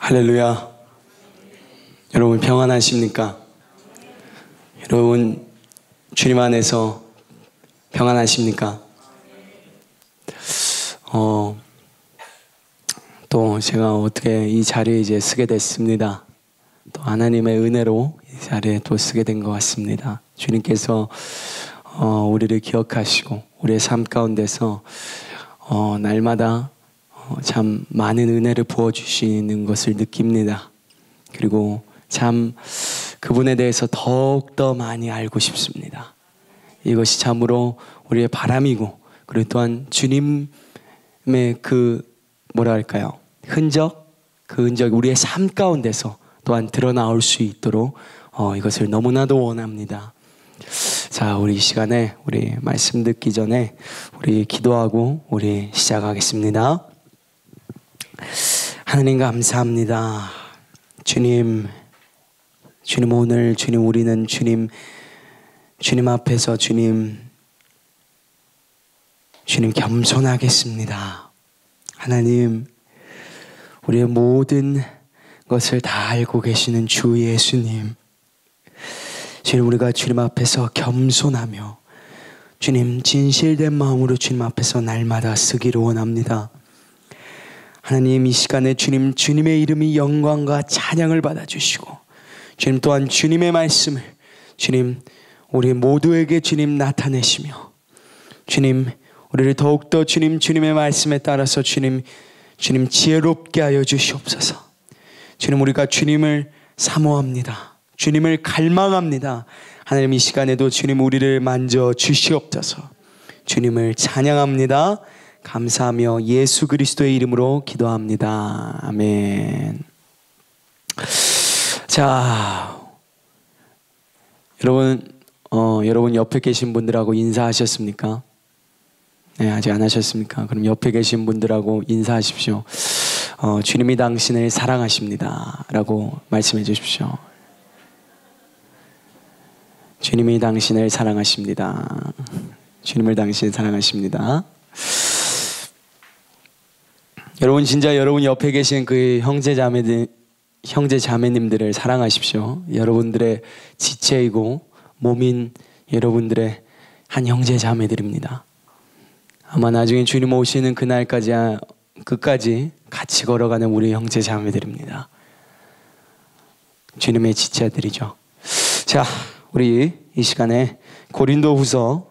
할렐루야. 여러분 평안하십니까? 여러분 주님 안에서 평안하십니까? 또 제가 어떻게 이 자리에 이제 서게 됐습니다. 또 하나님의 은혜로 이 자리에 또 서게 된 것 같습니다. 주님께서 우리를 기억하시고 우리의 삶 가운데서 날마다 참 많은 은혜를 부어주시는 것을 느낍니다. 그리고 참 그분에 대해서 더욱더 많이 알고 싶습니다. 이것이 참으로 우리의 바람이고, 그리고 또한 주님의 흔적, 그 흔적이 우리의 삶 가운데서 또한 드러나올 수 있도록 이것을 너무나도 원합니다. 자, 우리 이 시간에 우리 말씀 듣기 전에 우리 기도하고 우리 시작하겠습니다. 하나님 감사합니다. 주님 오늘 우리는 주님 앞에서 주님 겸손하겠습니다. 하나님, 우리의 모든 것을 다 알고 계시는 주 예수님, 주님, 우리가 주님 앞에서 겸손하며 주님 진실된 마음으로 주님 앞에서 날마다 서기를 원합니다. 하나님, 이 시간에 주님의 이름이 영광과 찬양을 받아주시고, 주님 또한 주님의 말씀을 주님 우리 모두에게 주님 나타내시며, 주님 우리를 더욱더 주님의 말씀에 따라서 주님 지혜롭게 하여 주시옵소서. 주님, 우리가 주님을 사모합니다. 주님을 갈망합니다. 하나님, 이 시간에도 주님 우리를 만져 주시옵소서. 주님을 찬양합니다. 감사하며 예수 그리스도의 이름으로 기도합니다. 아멘. 자, 여러분 옆에 계신 분들하고 인사하셨습니까? 네, 아직 안 하셨습니까? 그럼 옆에 계신 분들하고 인사하십시오. 주님이 당신을 사랑하십니다 라고 말씀해 주십시오. 주님이 당신을 사랑하십니다. 주님을 당신 사랑하십니다. 여러분, 진짜 여러분 옆에 계신 그 형제 자매님들을 사랑하십시오. 여러분들의 지체이고 몸인 여러분들의 한 형제 자매들입니다. 아마 나중에 주님 오시는 그날까지 끝까지 같이 걸어가는 우리 형제 자매들입니다. 주님의 지체들이죠. 자, 우리 이 시간에 고린도후서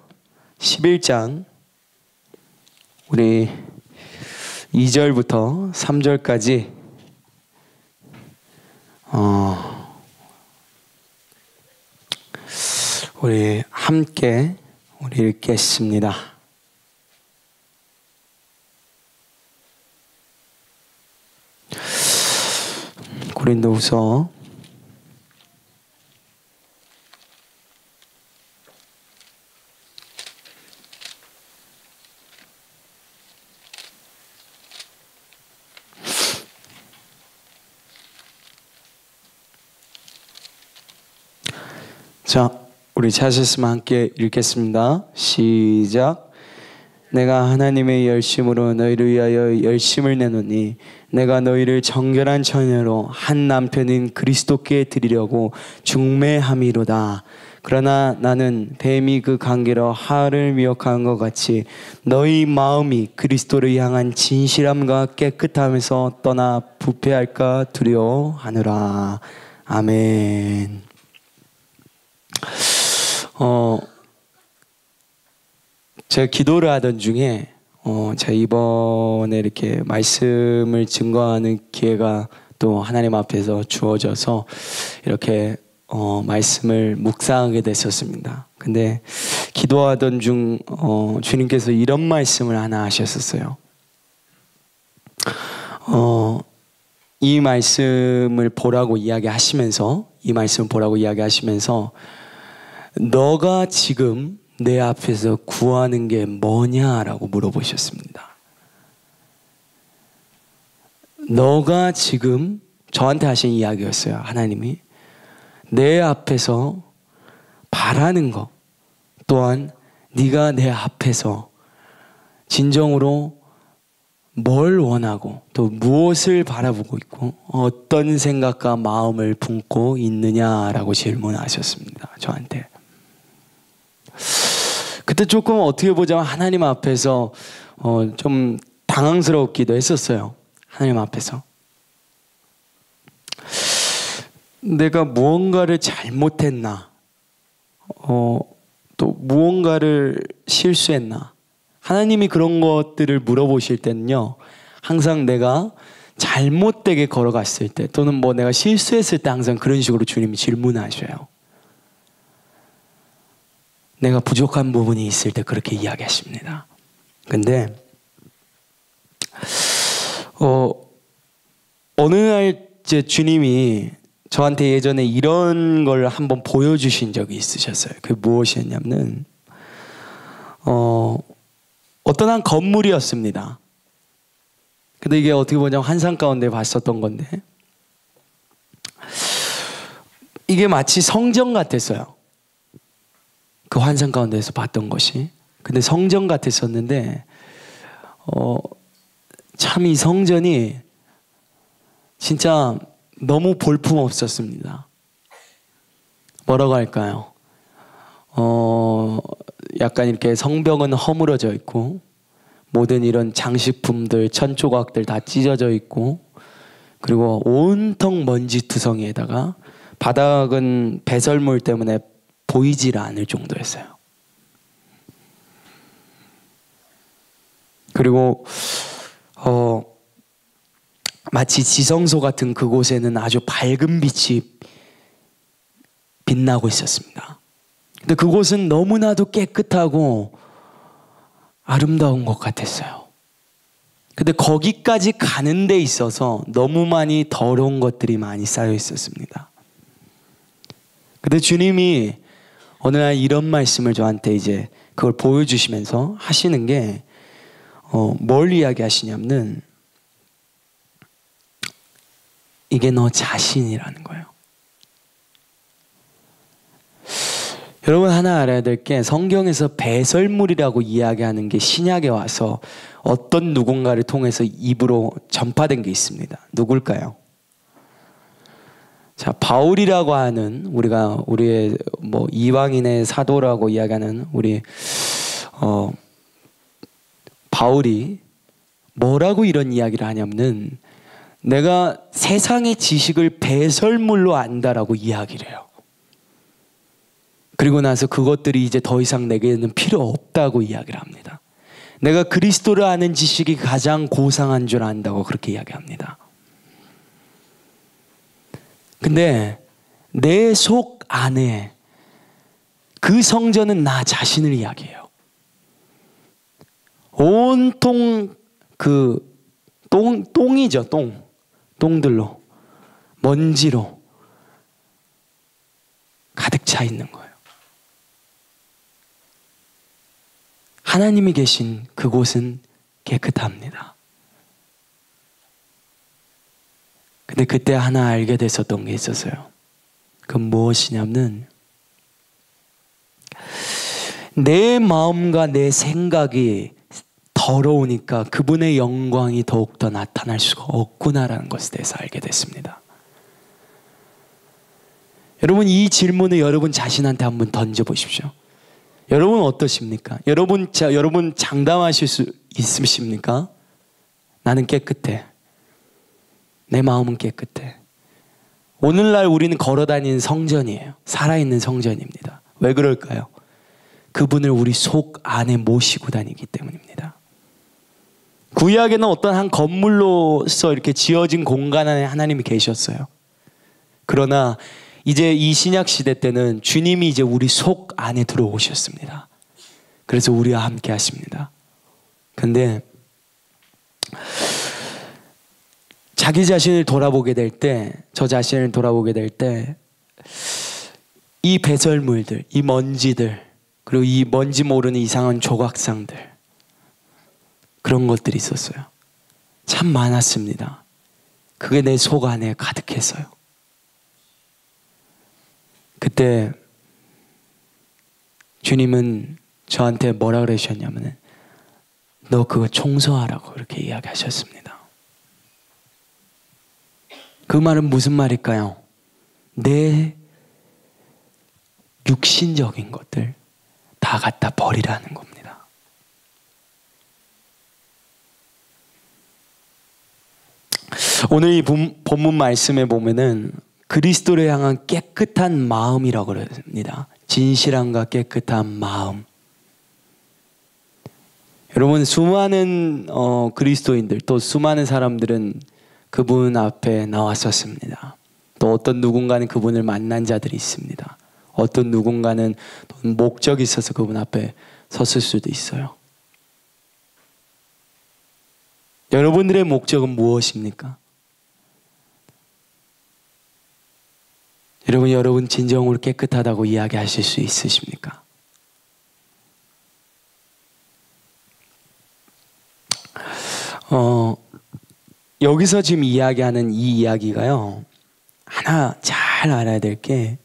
11장 우리 2절부터 3절까지 우리 함께 읽겠습니다. 고린도후서 '우리 찾으시면 함께 읽겠습니다. 시작. 내가 하나님의 열심으로 너희를 위하여 열심을 내노니 내가 너희를 정결한 처녀로 한 남편인 그리스도께 드리려고 중매함이로다. 그러나 나는 뱀이 그 관계로 하를 미혹한 것 같이 너희 마음이 그리스도를 향한 진실함과 깨끗함에서 떠나 부패할까 두려워하노라. 아멘. 제가 기도를 하던 중에 제가 이번에 이렇게 말씀을 증거하는 기회가 또 하나님 앞에서 주어져서 이렇게 말씀을 묵상하게 됐었습니다. 근데 기도하던 중 주님께서 이런 말씀을 하나 하셨었어요. 이 말씀을 보라고 이야기하시면서 너가 지금 내 앞에서 구하는 게 뭐냐라고 물어보셨습니다. 너가 지금 저한테 하신 이야기였어요. 하나님이 내 앞에서 바라는 것, 또한 네가 내 앞에서 진정으로 뭘 원하고 또 무엇을 바라보고 있고 어떤 생각과 마음을 품고 있느냐라고 질문하셨습니다. 저한테. 그때 조금 어떻게 보자면 하나님 앞에서 좀 당황스럽기도 했었어요. 하나님 앞에서. 내가 무언가를 잘못했나? 또 무언가를 실수했나? 하나님이 그런 것들을 물어보실 때는요, 항상 내가 잘못되게 걸어갔을 때 또는 뭐 내가 실수했을 때 항상 그런 식으로 주님이 질문하셔요. 내가 부족한 부분이 있을 때 그렇게 이야기하십니다. 근데 어느 날 이제 주님이 저한테 예전에 이런 걸 한번 보여주신 적이 있으셨어요. 그게 무엇이었냐면 어떤 한 건물이었습니다. 근데 이게 어떻게 보냐면 환상 가운데 봤었던 건데 이게 마치 성전 같았어요. 그 환상 가운데서 봤던 것이. 근데 성전 같았었는데 참 이 성전이 진짜 너무 볼품없었습니다. 뭐라고 할까요? 약간 이렇게 성벽은 허물어져 있고 모든 이런 장식품들, 천조각들 다 찢어져 있고 그리고 온통 먼지투성이에다가 바닥은 배설물 때문에 보이질 않을 정도였어요. 그리고 마치 지성소 같은 그곳에는 아주 밝은 빛이 빛나고 있었습니다. 근데 그곳은 너무나도 깨끗하고 아름다운 것 같았어요. 근데 거기까지 가는 데 있어서 너무 많이 더러운 것들이 많이 쌓여 있었습니다. 근데 주님이 어느 날 이런 말씀을 저한테 이제 그걸 보여주시면서 하시는 게 뭘 이야기하시냐면 이게 너 자신이라는 거예요. 여러분 하나 알아야 될 게 성경에서 배설물이라고 이야기하는 게 신약에 와서 어떤 누군가를 통해서 입으로 전파된 게 있습니다. 누굴까요? 자, 바울이라고 하는 우리의 뭐 이방인의 사도라고 이야기하는 우리 바울이 뭐라고 이런 이야기를 하냐면 내가 세상의 지식을 배설물로 안다라고 이야기를 해요. 그리고 나서 그것들이 이제 더 이상 내게는 필요 없다고 이야기를 합니다. 내가 그리스도를 아는 지식이 가장 고상한 줄 안다고 그렇게 이야기합니다. 근데 내 속 안에 그 성전은 나 자신을 이야기해요. 온통 그 똥이죠, 똥들로 먼지로 가득 차 있는 거예요. 하나님이 계신 그곳은 깨끗합니다. 근데 그때 하나 알게 됐었던 게 있었어요. 그건 무엇이냐면 내 마음과 내 생각이 더러우니까 그분의 영광이 더욱더 나타날 수가 없구나라는 것에 대해서 알게 됐습니다. 여러분 이 질문을 여러분 자신한테 한번 던져보십시오. 여러분 어떠십니까? 여러분 장담하실 수 있으십니까? 나는 깨끗해. 내 마음은 깨끗해. 오늘날 우리는 걸어다니는 성전이에요. 살아있는 성전입니다. 왜 그럴까요? 그분을 우리 속 안에 모시고 다니기 때문입니다. 구약에는 어떤 한 건물로서 이렇게 지어진 공간 안에 하나님이 계셨어요. 그러나 이제 이 신약 시대 때는 주님이 이제 우리 속 안에 들어오셨습니다. 그래서 우리와 함께 하십니다. 근데 자기 자신을 돌아보게 될 때, 저 자신을 돌아보게 될 때 이 배설물들, 이 먼지들, 그리고 이 뭔지 모르는 이상한 조각상들, 그런 것들이 있었어요. 참 많았습니다. 그게 내 속 안에 가득했어요. 그때 주님은 저한테 뭐라 그러셨냐면 너 그거 청소하라고 그렇게 이야기하셨습니다. 그 말은 무슨 말일까요? 내 육신적인 것들 다 갖다 버리라는 겁니다. 오늘 이 본문 말씀에 보면은 그리스도를 향한 깨끗한 마음이라고 그럽니다. 진실함과 깨끗한 마음. 여러분, 수많은 그리스도인들, 또 수많은 사람들은 그분 앞에 나왔었습니다. 또 어떤 누군가는 그분을 만난 자들이 있습니다. 어떤 누군가는 목적이 있어서 그분 앞에 섰을 수도 있어요. 여러분들의 목적은 무엇입니까? 여러분 진정으로 깨끗하다고 이야기하실 수 있으십니까? 여기서 지금 이야기하는 이 이야기가요, 하나 잘 알아야 될 게,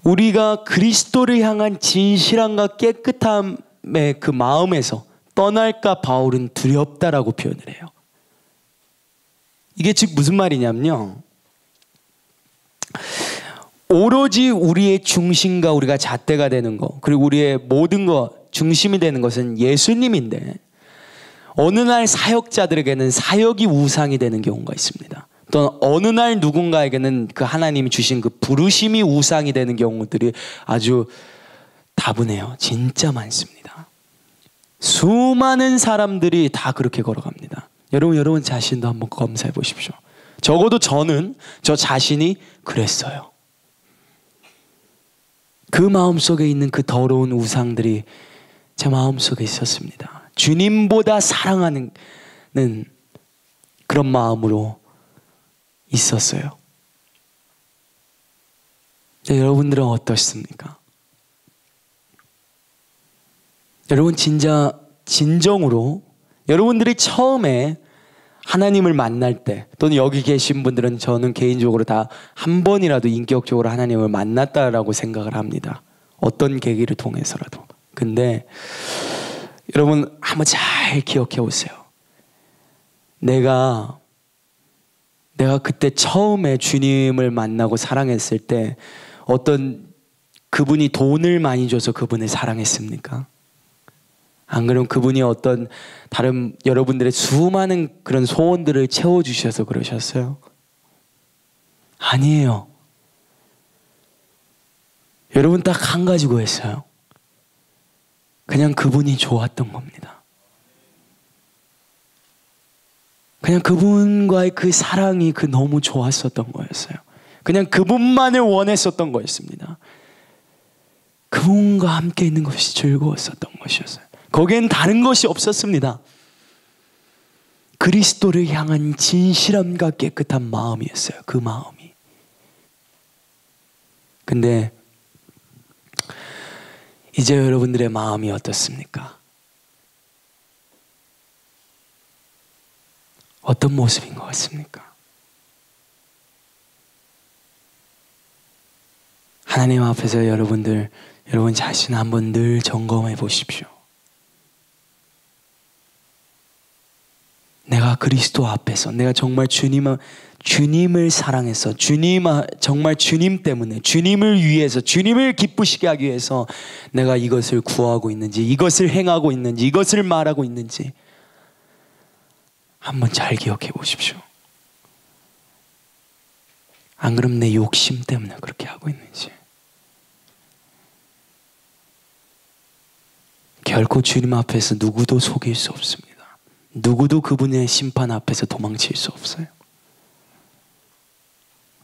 우리가 그리스도를 향한 진실함과 깨끗함의 그 마음에서 떠날까 바울은 두렵다라고 표현을 해요. 이게 즉 무슨 말이냐면요, 오로지 우리의 중심과 우리가 잣대가 되는 것, 그리고 우리의 모든 것 중심이 되는 것은 예수님인데, 어느 날 사역자들에게는 사역이 우상이 되는 경우가 있습니다. 또 어느 날 누군가에게는 그 하나님이 주신 그 부르심이 우상이 되는 경우들이 아주 다분해요. 진짜 많습니다. 수많은 사람들이 다 그렇게 걸어갑니다. 여러분 자신도 한번 검사해 보십시오. 적어도 저는 저 자신이 그랬어요. 그 마음속에 있는 그 더러운 우상들이 제 마음속에 있었습니다. 주님보다 사랑하는 그런 마음으로 있었어요. 여러분들은 어떠십니까? 여러분 진정으로 여러분들이 처음에 하나님을 만날 때, 또는 여기 계신 분들은 저는 개인적으로 다 한 번이라도 인격적으로 하나님을 만났다라고 생각을 합니다. 어떤 계기를 통해서라도. 근데 여러분 한번 잘 기억해 보세요. 내가 그때 처음에 주님을 만나고 사랑했을 때 어떤 그분이 돈을 많이 줘서 그분을 사랑했습니까? 안 그러면 그분이 어떤 다른 여러분들의 수많은 그런 소원들을 채워주셔서 그러셨어요? 아니에요. 여러분 딱 한 가지 구했어요. 그냥 그분이 좋았던 겁니다. 그냥 그분과의 그 사랑이 너무 좋았었던 거였어요. 그냥 그분만을 원했었던 거였습니다. 그분과 함께 있는 것이 즐거웠었던 것이었어요. 거기엔 다른 것이 없었습니다. 그리스도를 향한 진실함과 깨끗한 마음이었어요. 그 마음이. 근데 이제 여러분들의 마음이 어떻습니까? 어떤 모습인 것 같습니까? 하나님 앞에서 여러분 자신 한번 늘 점검해 보십시오. 내가 그리스도 앞에서 내가 정말 주님을 사랑해서 정말 주님 때문에 주님을 위해서 주님을 기쁘시게 하기 위해서 내가 이것을 구하고 있는지, 이것을 행하고 있는지, 이것을 말하고 있는지 한번 잘 기억해 보십시오. 안 그럼 내 욕심 때문에 그렇게 하고 있는지. 결코 주님 앞에서 누구도 속일 수 없습니다. 누구도 그분의 심판 앞에서 도망칠 수 없어요.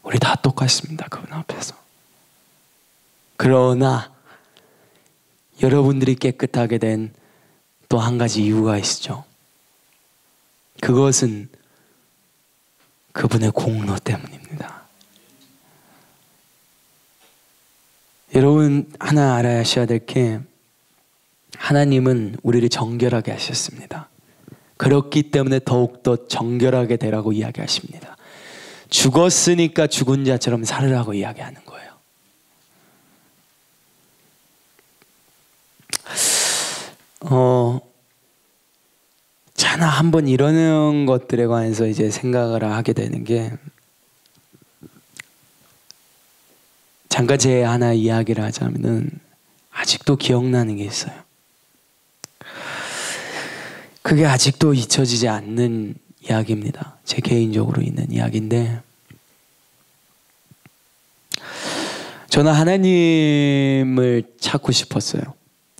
우리 다 똑같습니다. 그분 앞에서. 그러나 여러분들이 깨끗하게 된 또 한 가지 이유가 있죠. 그것은 그분의 공로 때문입니다. 여러분 하나 알아야셔야 될 게, 하나님은 우리를 정결하게 하셨습니다. 그렇기 때문에 더욱더 정결하게 되라고 이야기하십니다. 죽었으니까 죽은 자처럼 살으라고 이야기하는 거예요. 자나 한번 이러는 것들에 관해서 이제 생각을 하게 되는 게, 잠깐 제 하나 이야기를 하자면은 아직도 기억나는 게 있어요. 그게 아직도 잊혀지지 않는 이야기입니다. 제 개인적으로 있는 이야기인데, 저는 하나님을 찾고 싶었어요.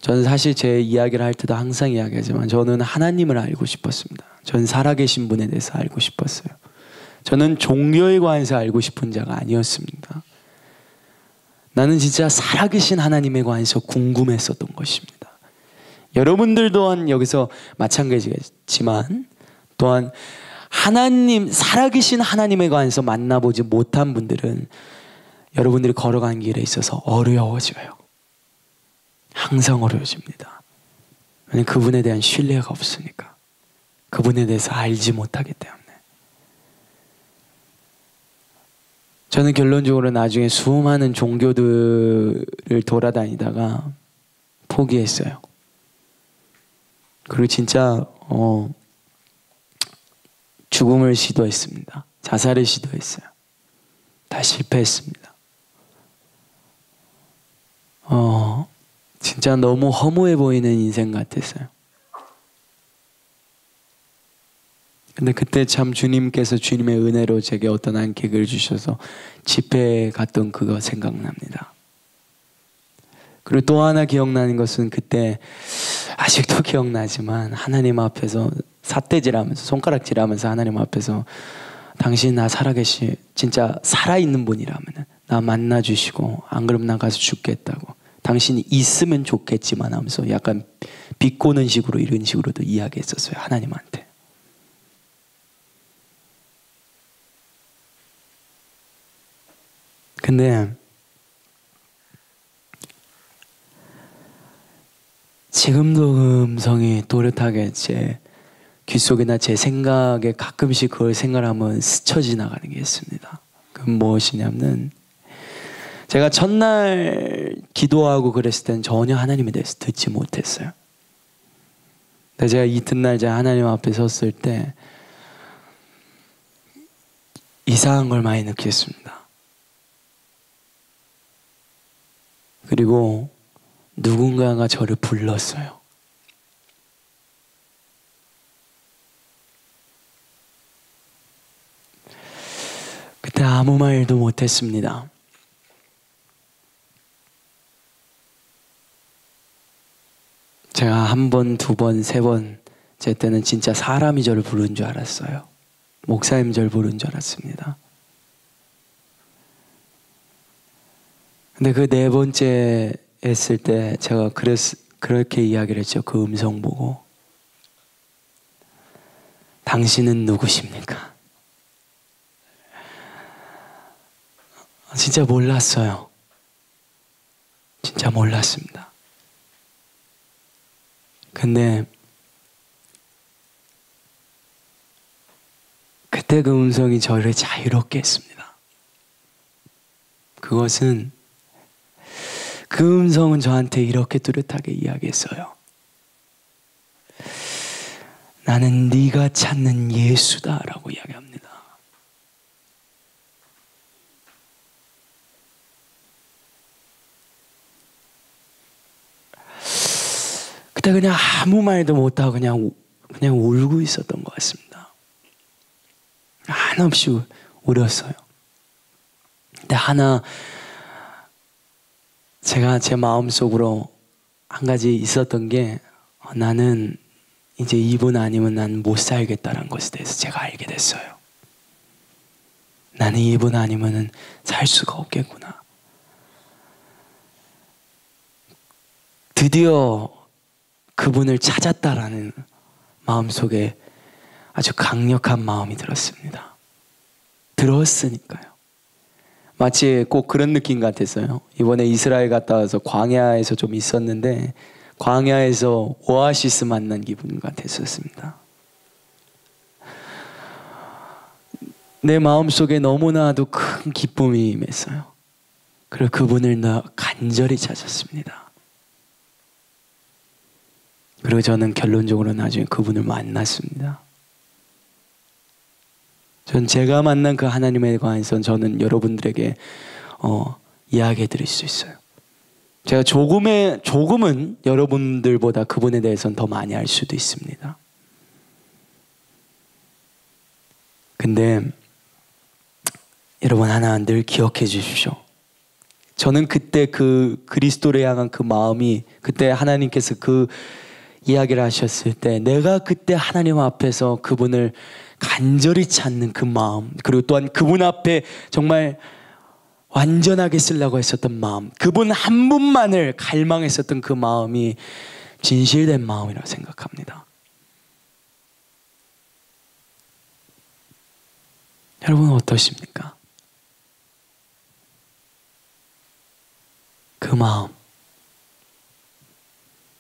저는 사실 제 이야기를 할 때도 항상 이야기하지만 저는 하나님을 알고 싶었습니다. 저는 살아계신 분에 대해서 알고 싶었어요. 저는 종교에 관해서 알고 싶은 자가 아니었습니다. 나는 진짜 살아계신 하나님에 관해서 궁금했었던 것입니다. 여러분들 또한 여기서 마찬가지겠지만 또한 하나님, 살아계신 하나님에 관해서 만나보지 못한 분들은 여러분들이 걸어가는 길에 있어서 어려워져요. 항상 어려워집니다. 왜냐하면 그분에 대한 신뢰가 없으니까. 그분에 대해서 알지 못하기 때문에. 저는 결론적으로 나중에 수많은 종교들을 돌아다니다가 포기했어요. 그리고 진짜 죽음을 시도했습니다. 자살을 시도했어요. 다 실패했습니다. 진짜 너무 허무해 보이는 인생 같았어요. 근데 그때 참 주님께서 주님의 은혜로 제게 어떤 한 계기를 주셔서 집회에 갔던 그거 생각납니다. 그리고 또 하나 기억나는 것은 그때 아직도 기억나지만 하나님 앞에서 삿대질하면서 손가락질하면서 하나님 앞에서 당신 나 살아계시 진짜 살아있는 분이라면 나 만나주시고 안 그러면 나 가서 죽겠다고, 당신이 있으면 좋겠지만 하면서 약간 비꼬는 식으로 이런 식으로도 이야기했었어요. 하나님한테. 근데 지금도 그 음성이 또렷하게 제 귓속이나 제 생각에 가끔씩 그걸 생각하면 스쳐 지나가는 게 있습니다. 그건 무엇이냐면, 제가 첫날 기도하고 그랬을 때는 전혀 하나님에 대해서 듣지 못했어요. 근데 제가 이튿날 제가 하나님 앞에 섰을 때 이상한 걸 많이 느꼈습니다. 그리고 누군가가 저를 불렀어요. 그때 아무 말도 못했습니다. 제가 한 번, 두 번, 세 번, 제 때는 진짜 사람이 저를 부른 줄 알았어요. 목사님 저를 부른 줄 알았습니다. 근데 그 네 번째 했을 때 제가 그렇게 이야기를 했죠. 그 음성 보고. 당신은 누구십니까? 진짜 몰랐어요. 진짜 몰랐습니다. 근데 그때 그 음성이 저를 자유롭게 했습니다. 그것은, 그 음성은 저한테 이렇게 뚜렷하게 이야기했어요. 나는 네가 찾는 예수다라고 이야기합니다. 그때 그냥 아무 말도 못하고 그냥 울고 있었던 것 같습니다. 한없이 울었어요. 근데 하나 제가 제 마음속으로 한 가지 있었던 게, 나는 이제 이분 아니면 난 못 살겠다는 것에 대해서 제가 알게 됐어요. 나는 이분 아니면 살 수가 없겠구나. 드디어 그분을 찾았다라는 마음속에 아주 강력한 마음이 들었습니다. 들었으니까요. 마치 꼭 그런 느낌 같았어요. 이번에 이스라엘 갔다 와서 광야에서 좀 있었는데 광야에서 오아시스 만난 기분 같았었습니다. 내 마음속에 너무나도 큰 기쁨이 임했어요. 그리고 그분을 간절히 찾았습니다. 그리고 저는 결론적으로 나중에 그분을 만났습니다. 전 제가 만난 그 하나님에 관해서 저는 여러분들에게 이야기해 드릴 수 있어요. 제가 조금은 여러분들보다 그분에 대해서는 더 많이 알 수도 있습니다. 근데 여러분 하나 늘 기억해 주십시오. 저는 그때 그 그리스도를 향한 그 마음이, 그때 하나님께서 그 이야기를 하셨을 때 내가 그때 하나님 앞에서 그분을 간절히 찾는 그 마음, 그리고 또한 그분 앞에 정말 완전하게 쓰려고 했었던 마음, 그분 한 분만을 갈망했었던 그 마음이 진실된 마음이라고 생각합니다. 여러분은 어떠십니까? 그 마음,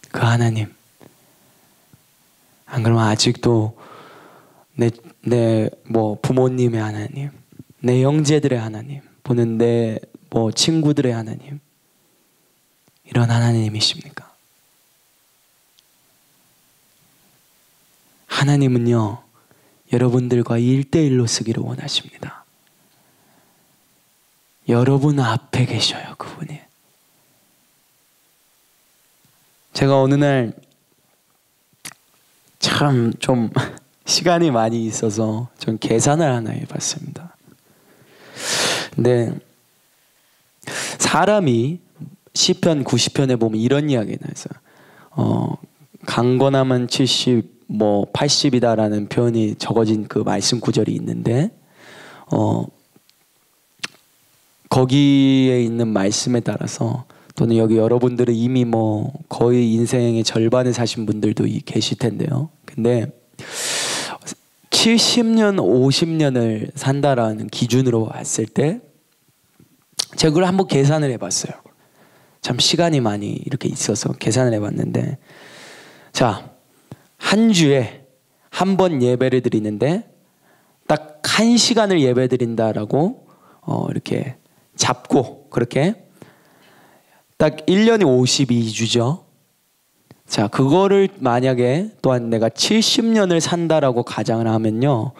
그 하나님, 안 그러면 아직도 내 부모님의 하나님, 내 형제들의 하나님, 보는 내 친구들의 하나님, 이런 하나님이십니까? 하나님은요, 여러분들과 1대1로 쓰기를 원하십니다. 여러분 앞에 계셔요, 그분이. 제가 어느 날 참 좀 시간이 많이 있어서 좀 계산을 하나 해봤습니다. 근데 사람이 시편 90편에 보면 이런 이야기가 있어요. 강건함은 70, 80이다라는 표현이 적어진 그 말씀 구절이 있는데 거기에 있는 말씀에 따라서, 또는 여기 여러분들은 이미 거의 인생의 절반을 사신 분들도 계실 텐데요. 근데 70년, 50년을 산다라는 기준으로 봤을 때 제가 그걸 한번 계산을 해봤어요. 참 시간이 많이 이렇게 있어서 계산을 해봤는데, 자, 한 주에 한 번 예배를 드리는데 딱 1시간을 예배 드린다라고 이렇게 잡고, 그렇게 딱 1년이 52주죠. 자, 그거를 만약에 또한 내가 70년을 산다라고 가정을 하면요,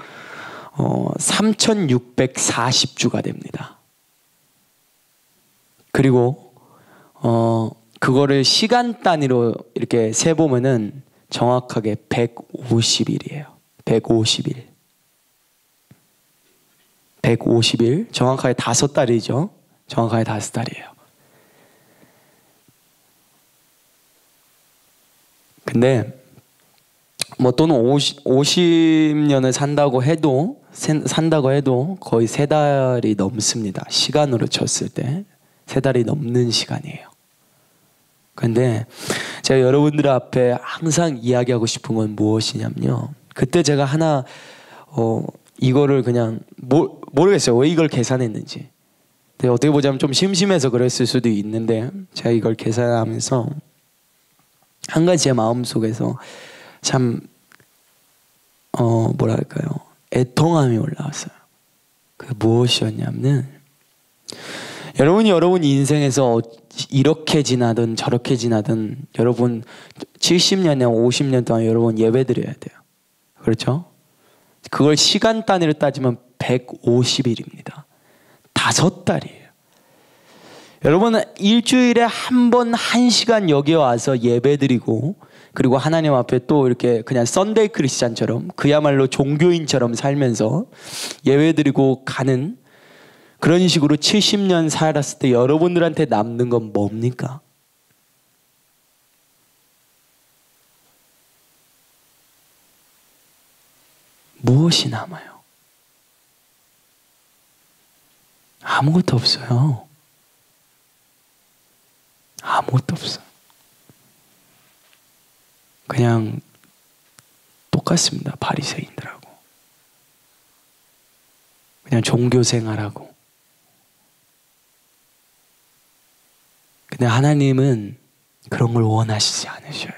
3640주가 됩니다. 그리고 그거를 시간 단위로 이렇게 세보면은 정확하게 150일이에요. 150일. 150일. 정확하게 5달이죠. 정확하게 5달이에요. 근데 또는 50년을 산다고 해도 거의 3달이 넘습니다. 시간으로 쳤을 때 3달이 넘는 시간이에요. 근데 제가 여러분들 앞에 항상 이야기하고 싶은 건 무엇이냐면요, 그때 제가 하나 이거를 그냥 모르겠어요, 왜 이걸 계산했는지. 근데 어떻게 보자면 좀 심심해서 그랬을 수도 있는데, 제가 이걸 계산하면서 한 가지 제 마음속에서 참 애통함이 올라왔어요. 그게 무엇이었냐면, 여러분 인생에서 이렇게 지나든 저렇게 지나든 여러분 70년이나 50년 동안 여러분 예배 드려야 돼요. 그렇죠? 그걸 시간 단위로 따지면 150일입니다. 5달이에요. 여러분은 일주일에 한 번 1시간 여기에 와서 예배 드리고, 그리고 하나님 앞에 또 이렇게 그냥 썬데이 크리스찬처럼, 그야말로 종교인처럼 살면서 예배 드리고 가는 그런 식으로 70년 살았을 때 여러분들한테 남는 건 뭡니까? 무엇이 남아요? 아무것도 없어요. 아무것도 없어요. 그냥 똑같습니다. 바리새인들하고. 그냥 종교 생활하고. 근데 하나님은 그런 걸 원하시지 않으셔요.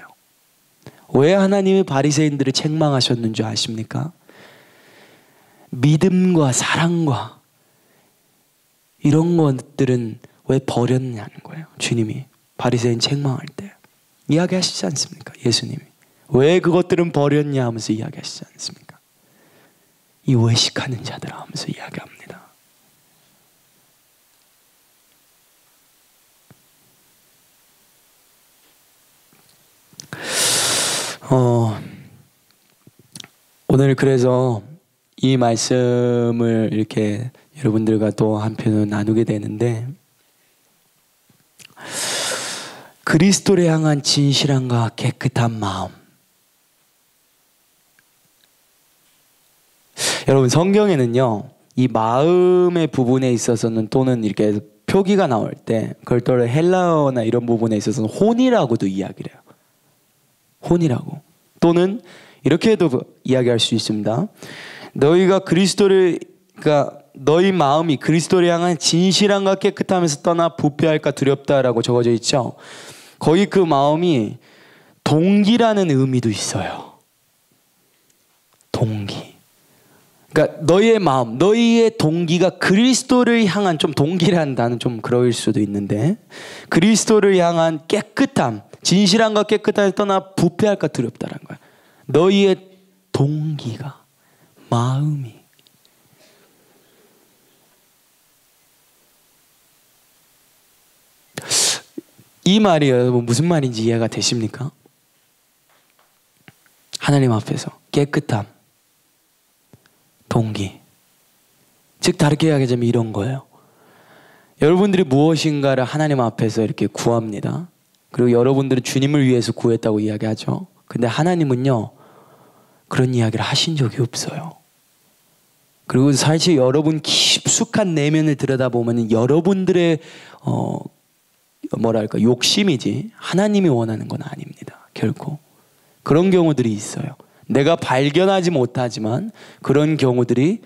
왜 하나님이 바리새인들을 책망하셨는 줄 아십니까? 믿음과 사랑과 이런 것들은 왜 버렸냐는 거예요. 주님이 바리새인 책망할 때 이야기하시지 않습니까? 예수님이. 왜 그것들은 버렸냐 하면서 이야기하시지 않습니까? 이 외식하는 자들아 하면서 이야기합니다. 오늘 그래서 이 말씀을 이렇게 여러분들과 또 한편으로 나누게 되는데, 그리스도를 향한 진실함과 깨끗한 마음. 여러분, 성경에는요, 이 마음의 부분에 있어서는, 또는 이렇게 표기가 나올 때 그걸 또 헬라어나 이런 부분에 있어서는 혼이라고도 이야기를 해요. 혼이라고. 또는 이렇게도 이야기할 수 있습니다. 너희가 그리스도를, 그러니까 너희 마음이 그리스도를 향한 진실함과 깨끗함에서 떠나 부패할까 두렵다라고 적어져 있죠. 거의 그 마음이 동기라는 의미도 있어요. 동기. 그러니까 너희의 마음, 너희의 동기가 그리스도를 향한, 좀 동기라는 단어는 좀 그럴 수도 있는데, 그리스도를 향한 깨끗함, 진실함과 깨끗함에서 떠나 부패할까 두렵다라는 거야. 너희의 동기가, 마음이. 이 말이 여러분 무슨 말인지 이해가 되십니까? 하나님 앞에서 깨끗함, 동기. 즉 다르게 이야기하자면 이런 거예요. 여러분들이 무엇인가를 하나님 앞에서 이렇게 구합니다. 그리고 여러분들은 주님을 위해서 구했다고 이야기하죠. 근데 하나님은요, 그런 이야기를 하신 적이 없어요. 그리고 사실 여러분 깊숙한 내면을 들여다보면 여러분들의 뭐랄까 욕심이지 하나님이 원하는 건 아닙니다. 결코. 그런 경우들이 있어요. 내가 발견하지 못하지만 그런 경우들이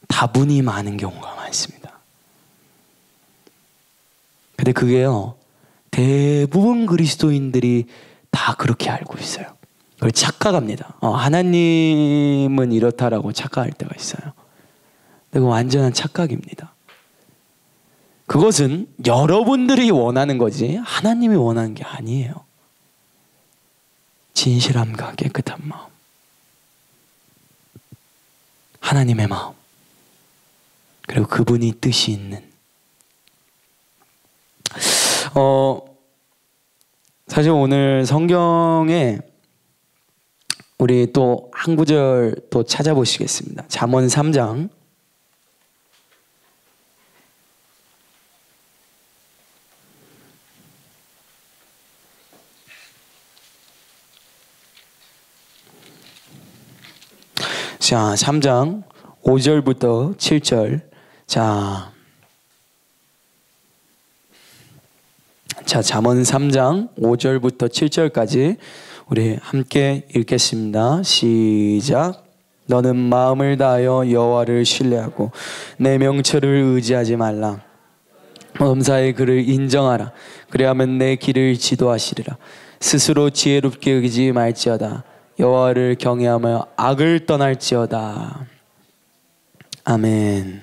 다분히 많은 경우가 많습니다. 근데 그게요, 대부분 그리스도인들이 다 그렇게 알고 있어요. 그걸 착각합니다. 하나님은 이렇다라고 착각할 때가 있어요. 근데 그건 완전한 착각입니다. 그것은 여러분들이 원하는 거지 하나님이 원하는 게 아니에요. 진실함과 깨끗한 마음, 하나님의 마음, 그리고 그분이 뜻이 있는. 사실 오늘 성경에 우리 또 한 구절 또 찾아보시겠습니다. 잠언 3장. 자, 3장 5절부터 7절. 자, 잠언 3장 5절부터 7절까지 우리 함께 읽겠습니다. 시작. 너는 마음을 다하여 여호와를 신뢰하고 내 명철을 의지하지 말라. 범사의 그를 인정하라. 그리하면 내 길을 지도하시리라. 스스로 지혜롭게 여기지 말지어다. 여호와를 경외하며 악을 떠날지어다. 아멘.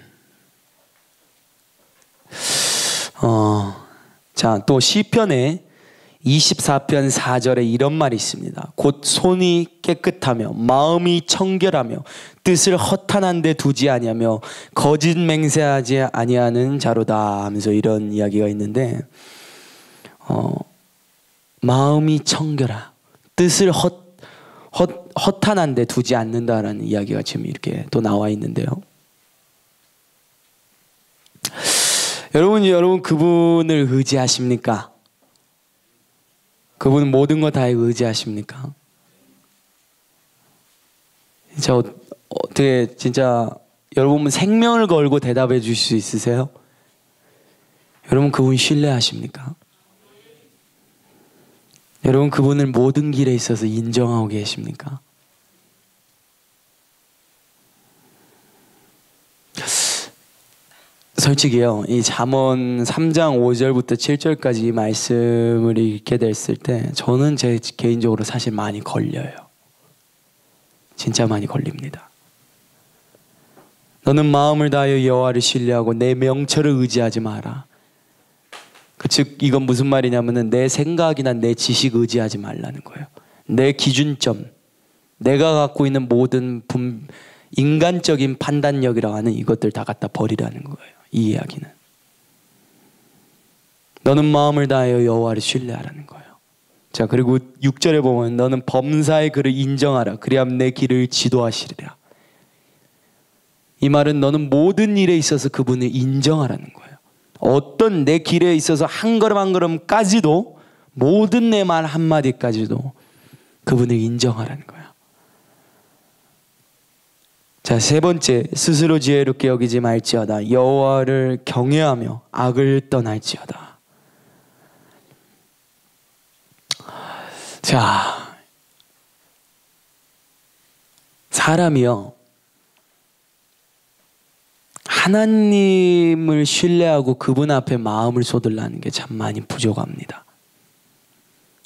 자, 또 시편에 24편 4절에 이런 말이 있습니다. 곧 손이 깨끗하며 마음이 청결하며 뜻을 허탄한 데 두지 아니하며 거짓 맹세하지 아니하는 자로다 하면서 이런 이야기가 있는데, 마음이 청결하, 뜻을 허탄한 데 두지 않는다라는 이야기가 지금 이렇게 또 나와 있는데요. 여러분 그분을 의지하십니까? 그분은 모든 거 다 의지하십니까? 진짜 어떻게 진짜 여러분 생명을 걸고 대답해 주실 수 있으세요? 여러분 그분 신뢰하십니까? 여러분 그분을 모든 길에 있어서 인정하고 계십니까? 솔직히요, 이 잠언 3장 5절부터 7절까지 이 말씀을 읽게 됐을 때 저는 제 개인적으로 사실 많이 걸려요. 진짜 많이 걸립니다. 너는 마음을 다하여 여호와를 신뢰하고 내 명철을 의지하지 마라. 즉 이건 무슨 말이냐면은 내 생각이나 내 지식 의지하지 말라는 거예요. 내 기준점, 내가 갖고 있는 모든 인간적인 판단력이라고 하는 이것들 다 갖다 버리라는 거예요. 이 이야기는. 너는 마음을 다하여 여호와를 신뢰하라는 거예요. 자, 그리고 6절에 보면 너는 범사의 그를 인정하라. 그리하면 내 길을 지도하시리라. 이 말은 너는 모든 일에 있어서 그분을 인정하라는 거예요. 어떤 내 길에 있어서 한 걸음 한 걸음까지도, 모든 내 말 한마디까지도 그분을 인정하라는 거예요. 자, 세 번째, 스스로 지혜롭게 여기지 말지어다. 여호와를 경외하며 악을 떠날지어다. 자, 사람이요, 하나님을 신뢰하고 그분 앞에 마음을 쏟으려는 게 참 많이 부족합니다.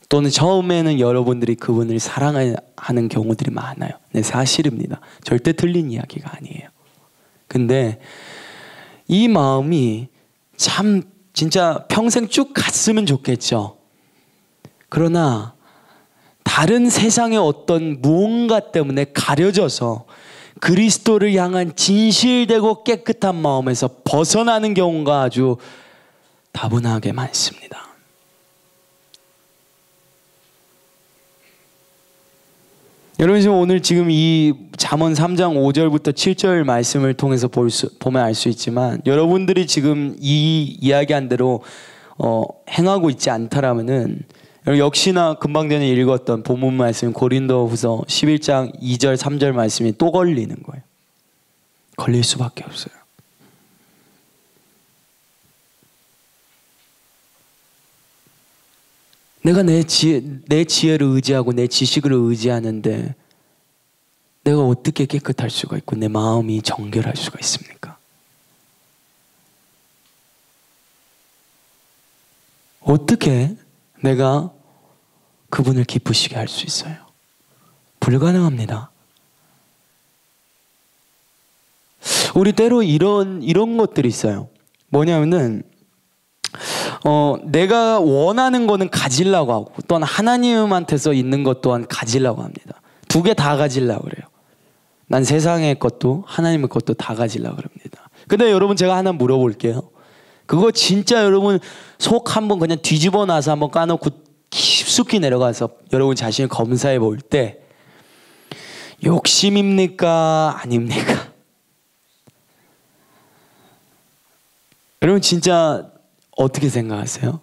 또는 처음에는 여러분들이 그분을 사랑하는 경우들이 많아요. 네, 사실입니다. 절대 틀린 이야기가 아니에요. 근데 이 마음이 참 진짜 평생 쭉 갔으면 좋겠죠. 그러나 다른 세상의 어떤 무언가 때문에 가려져서 그리스도를 향한 진실되고 깨끗한 마음에서 벗어나는 경우가 아주 다분하게 많습니다. 여러분, 지금 오늘 이 잠언 3장 5절부터 7절 말씀을 통해서 보면 알 수 있지만, 여러분들이 지금 이 이야기한 대로 행하고 있지 않다라면은, 역시나 금방 전에 읽었던 본문 말씀 고린도후서 11장 2절 3절 말씀이 또 걸리는 거예요. 걸릴 수밖에 없어요. 내가 내 지혜를 의지하고 내 지식을 의지하는데 내가 어떻게 깨끗할 수가 있고 내 마음이 정결할 수가 있습니까? 어떻게 내가 그분을 기쁘시게 할 수 있어요? 불가능합니다. 우리 때로 이런 것들이 있어요. 뭐냐면은 내가 원하는 거는 가지려고 하고, 또는 하나님한테서 있는 것 또한 가지려고 합니다. 두 개 다 가지려고 그래요. 난 세상의 것도 하나님의 것도 다 가지려고 합니다. 근데 여러분, 제가 하나 물어볼게요. 그거 진짜 여러분 속 한번 그냥 뒤집어 놔서 한번 까놓고 깊숙이 내려가서 여러분 자신을 검사해 볼 때 욕심입니까? 아닙니까? 여러분 진짜 어떻게 생각하세요?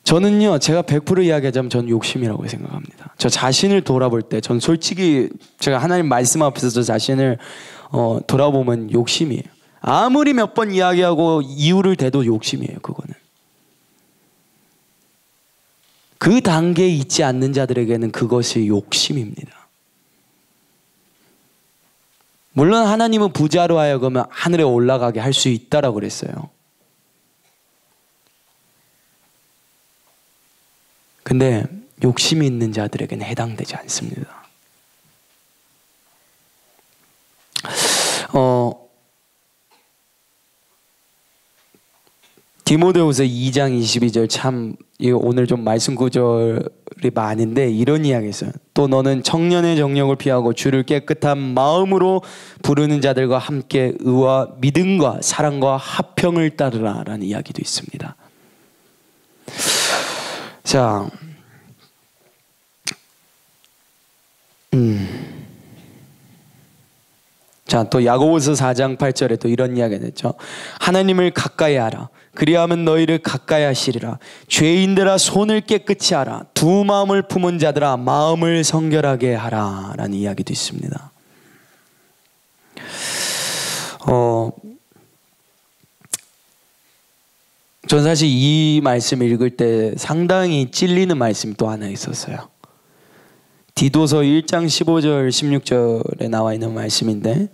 저는요, 제가 100% 이야기하자면 전 욕심이라고 생각합니다. 저 자신을 돌아볼 때 전 솔직히 제가 하나님 말씀 앞에서 저 자신을 돌아보면 욕심이에요. 아무리 몇 번 이야기하고 이유를 대도 욕심이에요. 그거는. 그 단계에 있지 않는 자들에게는 그것이 욕심입니다. 물론 하나님은 부자로 하여금 하늘에 올라가게 할 수 있다라고 그랬어요. 근데 욕심이 있는 자들에게는 해당되지 않습니다. 디모데후서 2장 22절 참 오늘 좀 말씀 구절이 많은데 이런 이야기 있어요. 또 너는 청년의 정욕을 피하고 주를 깨끗한 마음으로 부르는 자들과 함께 의와 믿음과 사랑과 화평을 따르라 라는 이야기도 있습니다. 자, 자, 또 야고보서 4장 8절에 또 이런 이야기가 있죠. 하나님을 가까이 하라. 그리하면 너희를 가까이 하시리라. 죄인들아 손을 깨끗이 하라. 두 마음을 품은 자들아 마음을 성결하게 하라 라는 이야기도 있습니다. 전 사실 이 말씀 읽을 때 상당히 찔리는 말씀이 또 하나 있었어요. 디도서 1장 15절 16절에 나와 있는 말씀인데,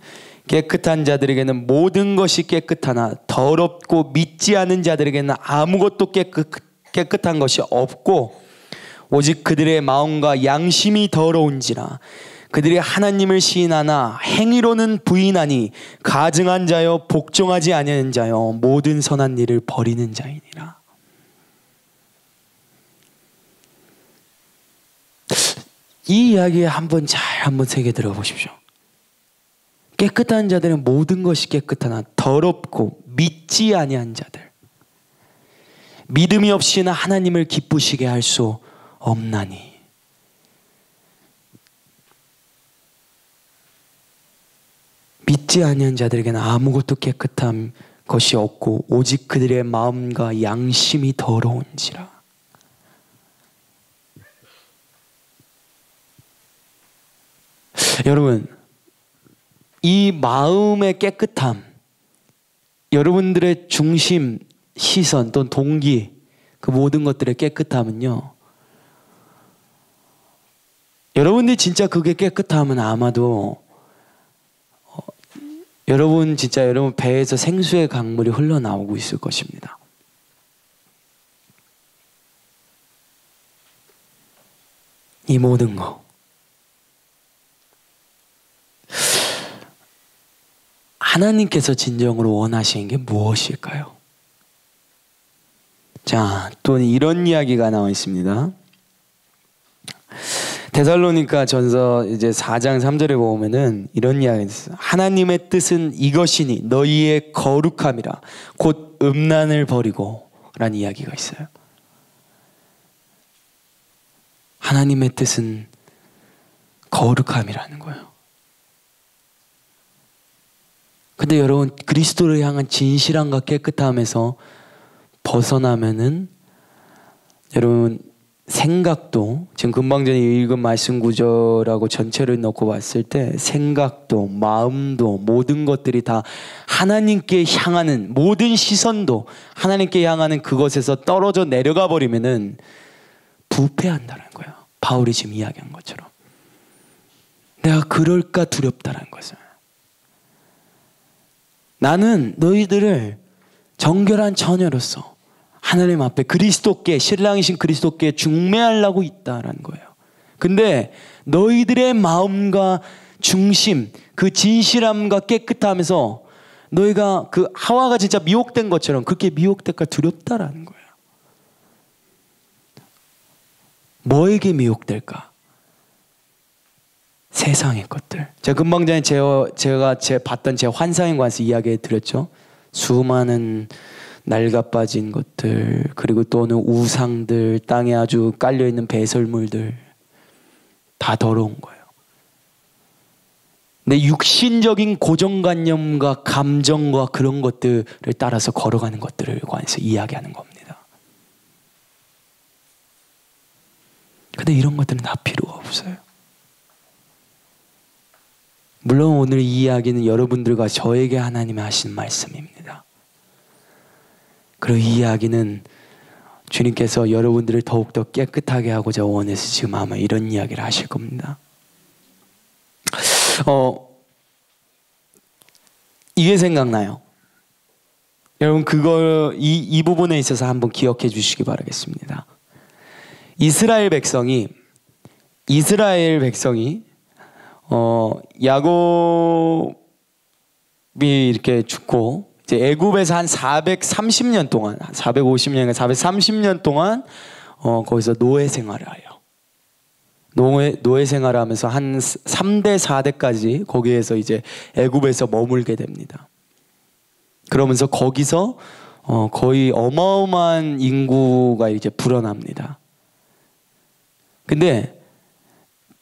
깨끗한 자들에게는 모든 것이 깨끗하나 더럽고 믿지 않은 자들에게는 아무것도 깨끗한 것이 없고 오직 그들의 마음과 양심이 더러운지라. 그들이 하나님을 시인하나 행위로는 부인하니 가증한 자여 복종하지 아니하는 자여 모든 선한 일을 버리는 자이니라. 이 이야기에 한번 새겨 들어보십시오. 깨끗한 자들은 모든 것이 깨끗하나 더럽고 믿지 아니한 자들, 믿음이 없이는 하나님을 기쁘시게 할 수 없나니. 믿지 아니한 자들에게는 아무것도 깨끗한 것이 없고 오직 그들의 마음과 양심이 더러운지라. 여러분, 이 마음의 깨끗함, 여러분들의 중심, 시선 또는 동기, 그 모든 것들의 깨끗함은요, 여러분들이 진짜 그게 깨끗하면 아마도 여러분 배에서 생수의 강물이 흘러나오고 있을 것입니다. 이 모든 거. 하나님께서 진정으로 원하시는 게 무엇일까요? 자, 또 이런 이야기가 나와 있습니다. 데살로니가 전서 이제 4장 3절에 보면은 이런 이야기가 있어요. 하나님의 뜻은 이것이니 너희의 거룩함이라 곧 음란을 버리고 라는 이야기가 있어요. 하나님의 뜻은 거룩함이라는 거예요. 근데 여러분, 그리스도를 향한 진실함과 깨끗함에서 벗어나면은 여러분 생각도, 지금 금방 전에 읽은 말씀 구절하고 전체를 놓고 봤을 때 생각도 마음도 모든 것들이 다 하나님께 향하는, 모든 시선도 하나님께 향하는 그것에서 떨어져 내려가 버리면은 부패한다는 거예요. 바울이 지금 이야기한 것처럼. 내가 그럴까 두렵다는 것을. 나는 너희들을 정결한 처녀로서 하나님 앞에 그리스도께, 신랑이신 그리스도께 중매하려고 있다라는 거예요. 근데 너희들의 마음과 중심, 그 진실함과 깨끗함에서 너희가 그 하와가 진짜 미혹된 것처럼 그렇게 미혹될까 두렵다라는 거예요. 뭐에게 미혹될까? 세상의 것들. 제가 금방 전에 제가 봤던 제 환상에 관해서 이야기 드렸죠. 수많은 낡아빠진 것들, 그리고 또는 우상들, 땅에 아주 깔려있는 배설물들, 다 더러운 거예요. 근데 육신적인 고정관념과 감정과 그런 것들을 따라서 걸어가는 것들을 관해서 이야기하는 겁니다. 근데 이런 것들은 다 필요가 없어요. 물론 오늘 이 이야기는 여러분들과 저에게 하나님이 하신 말씀입니다. 그리고 이 이야기는 주님께서 여러분들을 더욱더 깨끗하게 하고자 원해서 지금 아마 이런 이야기를 하실 겁니다. 이게 생각나요. 여러분 이 부분에 있어서 한번 기억해 주시기 바라겠습니다. 이스라엘 백성이 야곱이 이렇게 죽고 이제 애굽에서 한 430년 동안, 450년인가 430년 동안 거기서 노예 생활을 해요. 노예 생활을 하면서 한 3대 4대까지 거기에서 이제 애굽에서 머물게 됩니다. 그러면서 거기서 거의 어마어마한 인구가 이제 불어납니다. 근데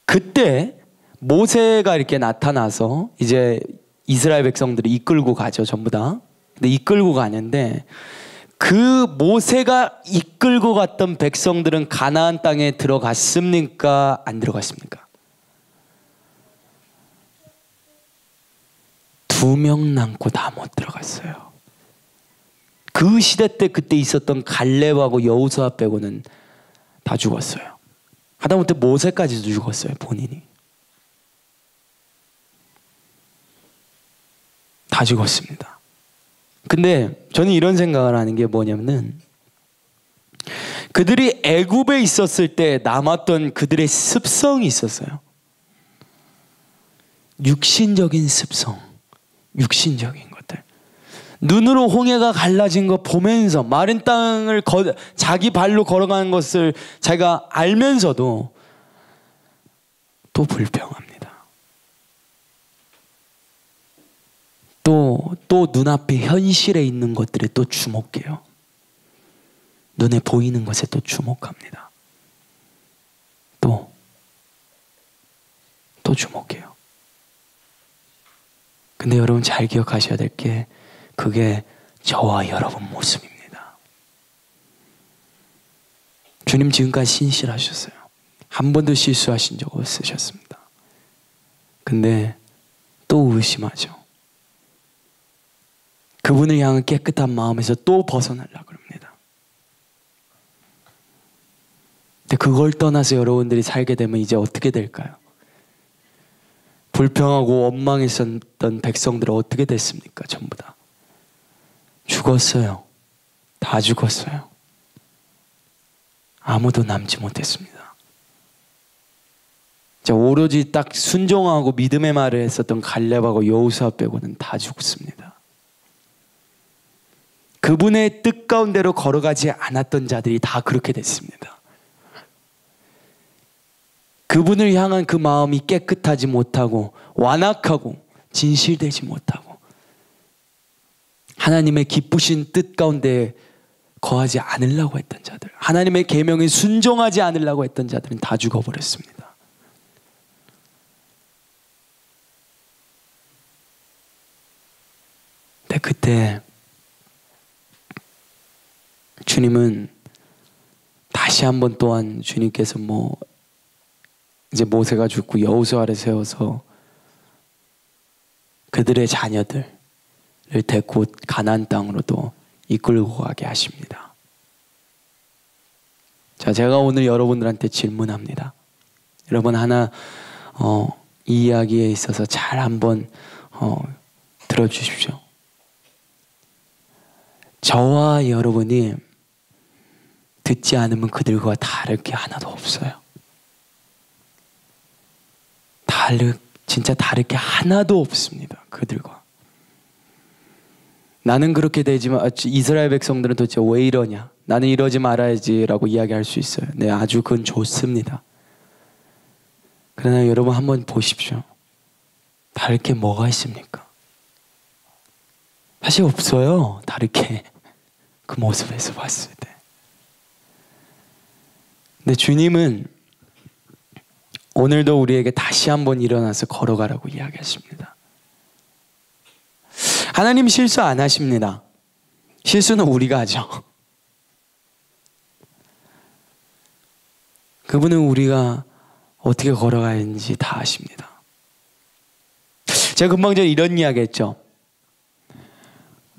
그때 모세가 이렇게 나타나서 이제 이스라엘 백성들이 이끌고 가죠, 전부 다. 근데 이끌고 가는데 그 모세가 이끌고 갔던 백성들은 가나안 땅에 들어갔습니까? 안 들어갔습니까? 2명 남고 다 못 들어갔어요. 그 시대 때 그때 있었던 갈렙하고 여호수아 빼고는 다 죽었어요. 하다못해 모세까지도 죽었어요, 본인이. 다 죽었습니다. 근데 저는 이런 생각을 하는 게 뭐냐면은 그들이 애굽에 있었을 때 남았던 그들의 습성이 있었어요. 육신적인 습성, 육신적인 것들. 눈으로 홍해가 갈라진 거 보면서 마른 땅을 자기 발로 걸어가는 것을 자기가 알면서도 또 불평합니다. 또 눈앞에 현실에 있는 것들에 또 주목해요. 눈에 보이는 것에 또 주목합니다. 또 주목해요. 근데 여러분 잘 기억하셔야 될 게 그게 저와 여러분 모습입니다. 주님 지금까지 신실하셨어요. 한 번도 실수하신 적 없으셨습니다. 근데 또 의심하죠. 그분을 향한 깨끗한 마음에서 또 벗어나려고 합니다. 근데 그걸 떠나서 여러분들이 살게 되면 이제 어떻게 될까요? 불평하고 원망했었던 백성들은 어떻게 됐습니까? 전부 다 죽었어요. 다 죽었어요. 아무도 남지 못했습니다. 자, 오로지 딱 순종하고 믿음의 말을 했었던 갈렙하고 여호수아 빼고는 다 죽었습니다. 그분의 뜻 가운데로 걸어가지 않았던 자들이 다 그렇게 됐습니다. 그분을 향한 그 마음이 깨끗하지 못하고 완악하고 진실되지 못하고 하나님의 기쁘신 뜻 가운데 거하지 않으려고 했던 자들, 하나님의 계명에 순종하지 않으려고 했던 자들은 다 죽어버렸습니다. 근데 그때 주님은 다시 한번 또한 주님께서 이제 모세가 죽고 여호수아를 세워서 그들의 자녀들을 데리고 가나안 땅으로도 이끌고 가게 하십니다. 자, 제가 오늘 여러분들한테 질문합니다. 여러분 하나 이 이야기에 있어서 잘 한번 들어주십시오. 저와 여러분이 듣지 않으면 그들과 다를 게 하나도 없어요. 진짜 다를 게 하나도 없습니다. 그들과. 나는 그렇게 되지만 이스라엘 백성들은 도대체 왜 이러냐? 나는 이러지 말아야지라고 이야기할 수 있어요. 네, 아주 그건 좋습니다. 그러나 여러분 한번 보십시오. 다를 게 뭐가 있습니까? 사실 없어요. 다를 게 그 모습에서 봤을 때. 근데 주님은 오늘도 우리에게 다시 한번 일어나서 걸어가라고 이야기하십니다. 하나님 실수 안 하십니다. 실수는 우리가 하죠. 그분은 우리가 어떻게 걸어가야 하는지 다 아십니다. 제가 금방 전에 이런 이야기 했죠.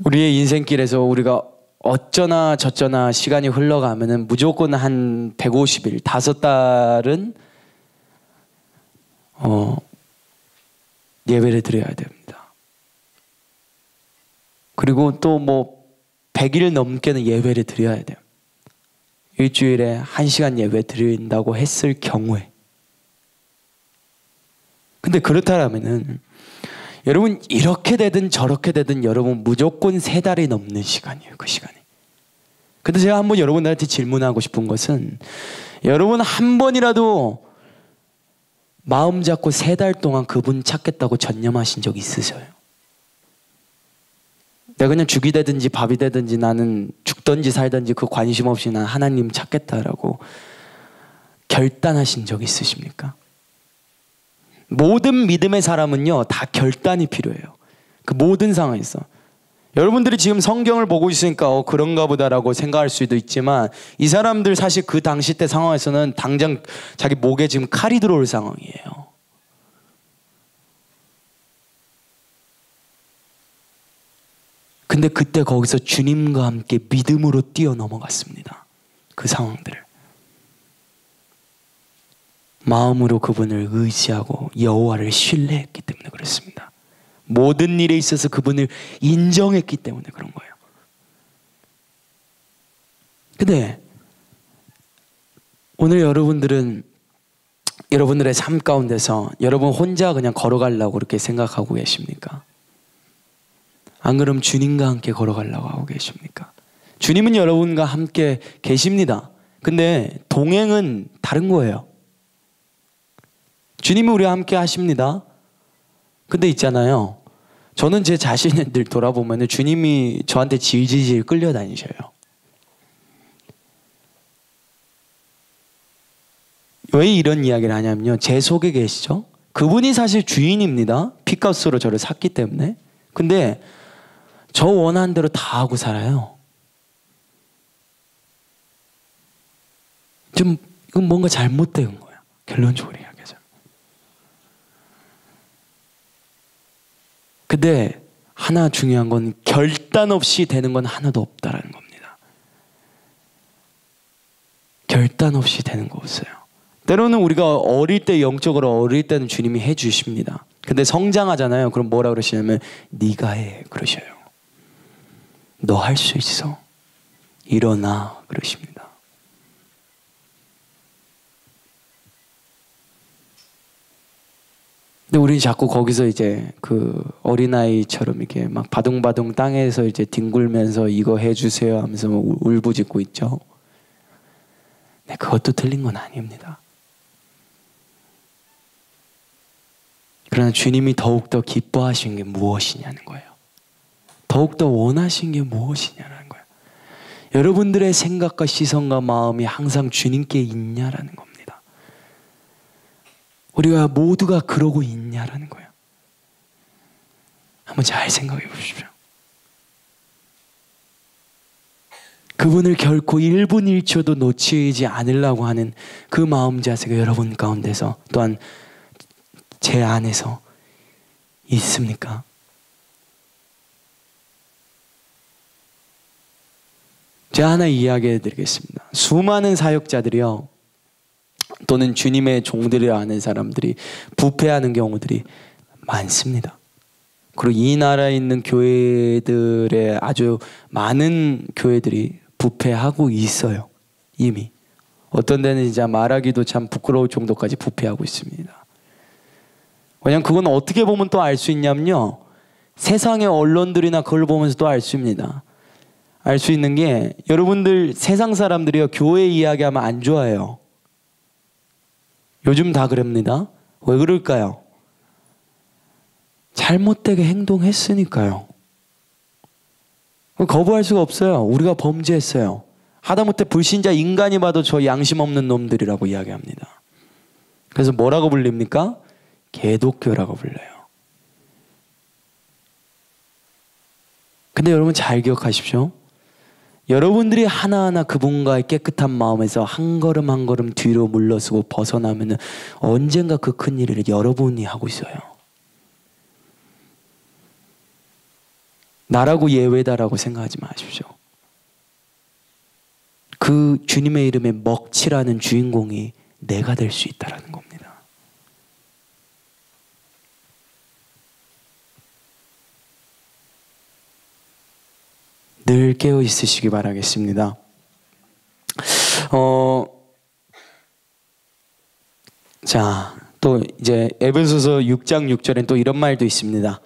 우리의 인생길에서 우리가 어쩌나 저쩌나 시간이 흘러가면은 무조건 한 150일, 5달은 예배를 드려야 됩니다. 그리고 또 100일 넘게는 예배를 드려야 돼요. 일주일에 1시간 예배 드린다고 했을 경우에. 근데 그렇다면은 여러분 이렇게 되든 저렇게 되든 여러분 무조건 3달이 넘는 시간이에요. 그 시간이. 근데 제가 한번 여러분들한테 질문하고 싶은 것은 여러분 한 번이라도 마음 잡고 3달 동안 그분 찾겠다고 전념하신 적 있으세요? 내가 그냥 죽이 되든지 밥이 되든지 나는 죽든지 살든지 그 관심 없이 난 하나님 찾겠다라고 결단하신 적 있으십니까? 모든 믿음의 사람은요 다 결단이 필요해요. 그 모든 상황에서. 여러분들이 지금 성경을 보고 있으니까 그런가 보다라고 생각할 수도 있지만 이 사람들 사실 그 당시 때 상황에서는 당장 자기 목에 지금 칼이 들어올 상황이에요. 근데 그때 거기서 주님과 함께 믿음으로 뛰어넘어갔습니다. 그 상황들을. 마음으로 그분을 의지하고 여호와를 신뢰했기 때문에 그렇습니다. 모든 일에 있어서 그분을 인정했기 때문에 그런 거예요. 근데 오늘 여러분들은 여러분들의 삶 가운데서 여러분 혼자 그냥 걸어가려고 그렇게 생각하고 계십니까? 안 그럼 주님과 함께 걸어가려고 하고 계십니까? 주님은 여러분과 함께 계십니다. 근데 동행은 다른 거예요. 주님이 우리와 함께 하십니다. 근데 있잖아요. 저는 제 자신을 늘 돌아보면 주님이 저한테 질질질 끌려다니셔요. 왜 이런 이야기를 하냐면요. 제 속에 계시죠? 그분이 사실 주인입니다. 피값으로 저를 샀기 때문에. 근데 저 원하는 대로 다 하고 살아요. 좀 이건 뭔가 잘못된 거야. 결론적으로 이야기하자. 근데 하나 중요한 건 결단 없이 되는 건 하나도 없다라는 겁니다. 결단 없이 되는 거 없어요. 때로는 우리가 어릴 때 영적으로 어릴 때는 주님이 해주십니다. 근데 성장하잖아요. 그럼 뭐라 그러시냐면 네가 해 그러셔요. 너 할 수 있어. 일어나 그러십니다. 근데 우리는 자꾸 거기서 이제 그 어린아이처럼 이렇게 막 바둥바둥 땅에서 이제 뒹굴면서 이거 해주세요 하면서 울부짖고 있죠. 네, 그것도 틀린 건 아닙니다. 그러나 주님이 더욱더 기뻐하시는 게 무엇이냐는 거예요. 더욱더 원하시는 게 무엇이냐는 거예요. 여러분들의 생각과 시선과 마음이 항상 주님께 있냐라는 겁니다. 우리가 모두가 그러고 있냐라는 거예요. 한번 잘 생각해 보십시오. 그분을 결코 1분 1초도 놓치지 않으려고 하는 그 마음 자세가 여러분 가운데서 또한 제 안에서 있습니까? 제가 하나 이야기해 드리겠습니다. 수많은 사역자들이요. 또는 주님의 종들이라 하는 사람들이 부패하는 경우들이 많습니다. 그리고 이 나라에 있는 교회들의 아주 많은 교회들이 부패하고 있어요. 이미. 어떤 데는 진짜 말하기도 참 부끄러울 정도까지 부패하고 있습니다. 왜냐하면 그건 어떻게 보면 또 알 수 있냐면요. 세상의 언론들이나 그걸 보면서 또 알 수 있습니다. 알 수 있는 게 여러분들 세상 사람들이요. 교회 이야기하면 안 좋아해요. 요즘 다 그럽니다. 왜 그럴까요? 잘못되게 행동했으니까요. 거부할 수가 없어요. 우리가 범죄했어요. 하다못해 불신자 인간이 봐도 저 양심 없는 놈들이라고 이야기합니다. 그래서 뭐라고 불립니까? 개독교라고 불러요. 근데 여러분 잘 기억하십시오. 여러분들이 하나하나 그분과의 깨끗한 마음에서 한 걸음 한 걸음 뒤로 물러서고 벗어나면 언젠가 그 큰 일을 여러분이 하고 있어요. 나라고 예외다라고 생각하지 마십시오. 그 주님의 이름에 먹칠하는 주인공이 내가 될 수 있다는 겁니다. 늘 깨어 있으시기 바라겠습니다. 자, 또 이제 에베소서 6장 6절엔 또 이런 말도 있습니다.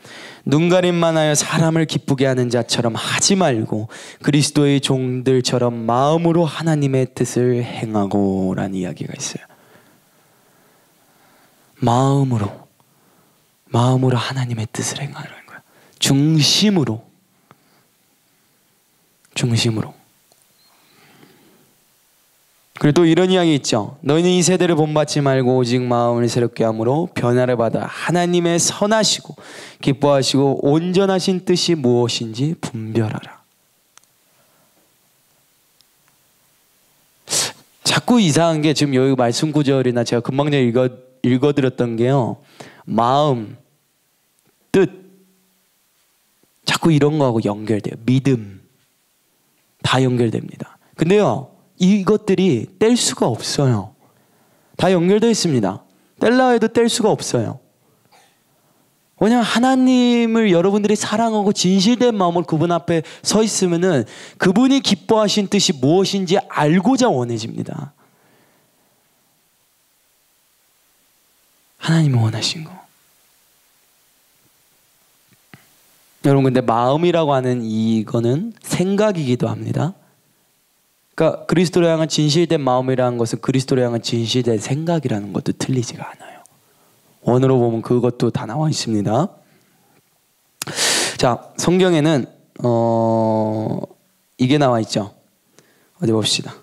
눈가림만 하여 사람을 기쁘게 하는 자처럼 하지 말고 그리스도의 종들처럼 마음으로 하나님의 뜻을 행하고 라는 이야기가 있어요. 마음으로 하나님의 뜻을 행하라는 거예요. 중심으로. 그리고 또 이런 이야기 있죠. 너희는 이 세대를 본받지 말고 오직 마음을 새롭게 함으로 변화를 받아 하나님의 선하시고 기뻐하시고 온전하신 뜻이 무엇인지 분별하라. 자꾸 이상한 게 지금 여기 말씀 구절이나 제가 금방 전에 읽어드렸던 게요. 마음, 뜻 자꾸 이런 거하고 연결돼요. 믿음 다 연결됩니다. 근데요. 이것들이 뗄 수가 없어요. 다 연결되어 있습니다. 뗄라 해도 뗄 수가 없어요. 왜냐하면 하나님을 여러분들이 사랑하고 진실된 마음으로 그분 앞에 서 있으면은 그분이 기뻐하신 뜻이 무엇인지 알고자 원해집니다. 하나님이 원하신 거. 여러분, 근데 마음이라고 하는 이거는 생각이기도 합니다. 그러니까 그리스도를 향한 진실된 마음이라는 것은 그리스도를 향한 진실된 생각이라는 것도 틀리지가 않아요. 원어로 보면 그것도 다 나와 있습니다. 자, 성경에는 이게 나와 있죠. 어디 봅시다.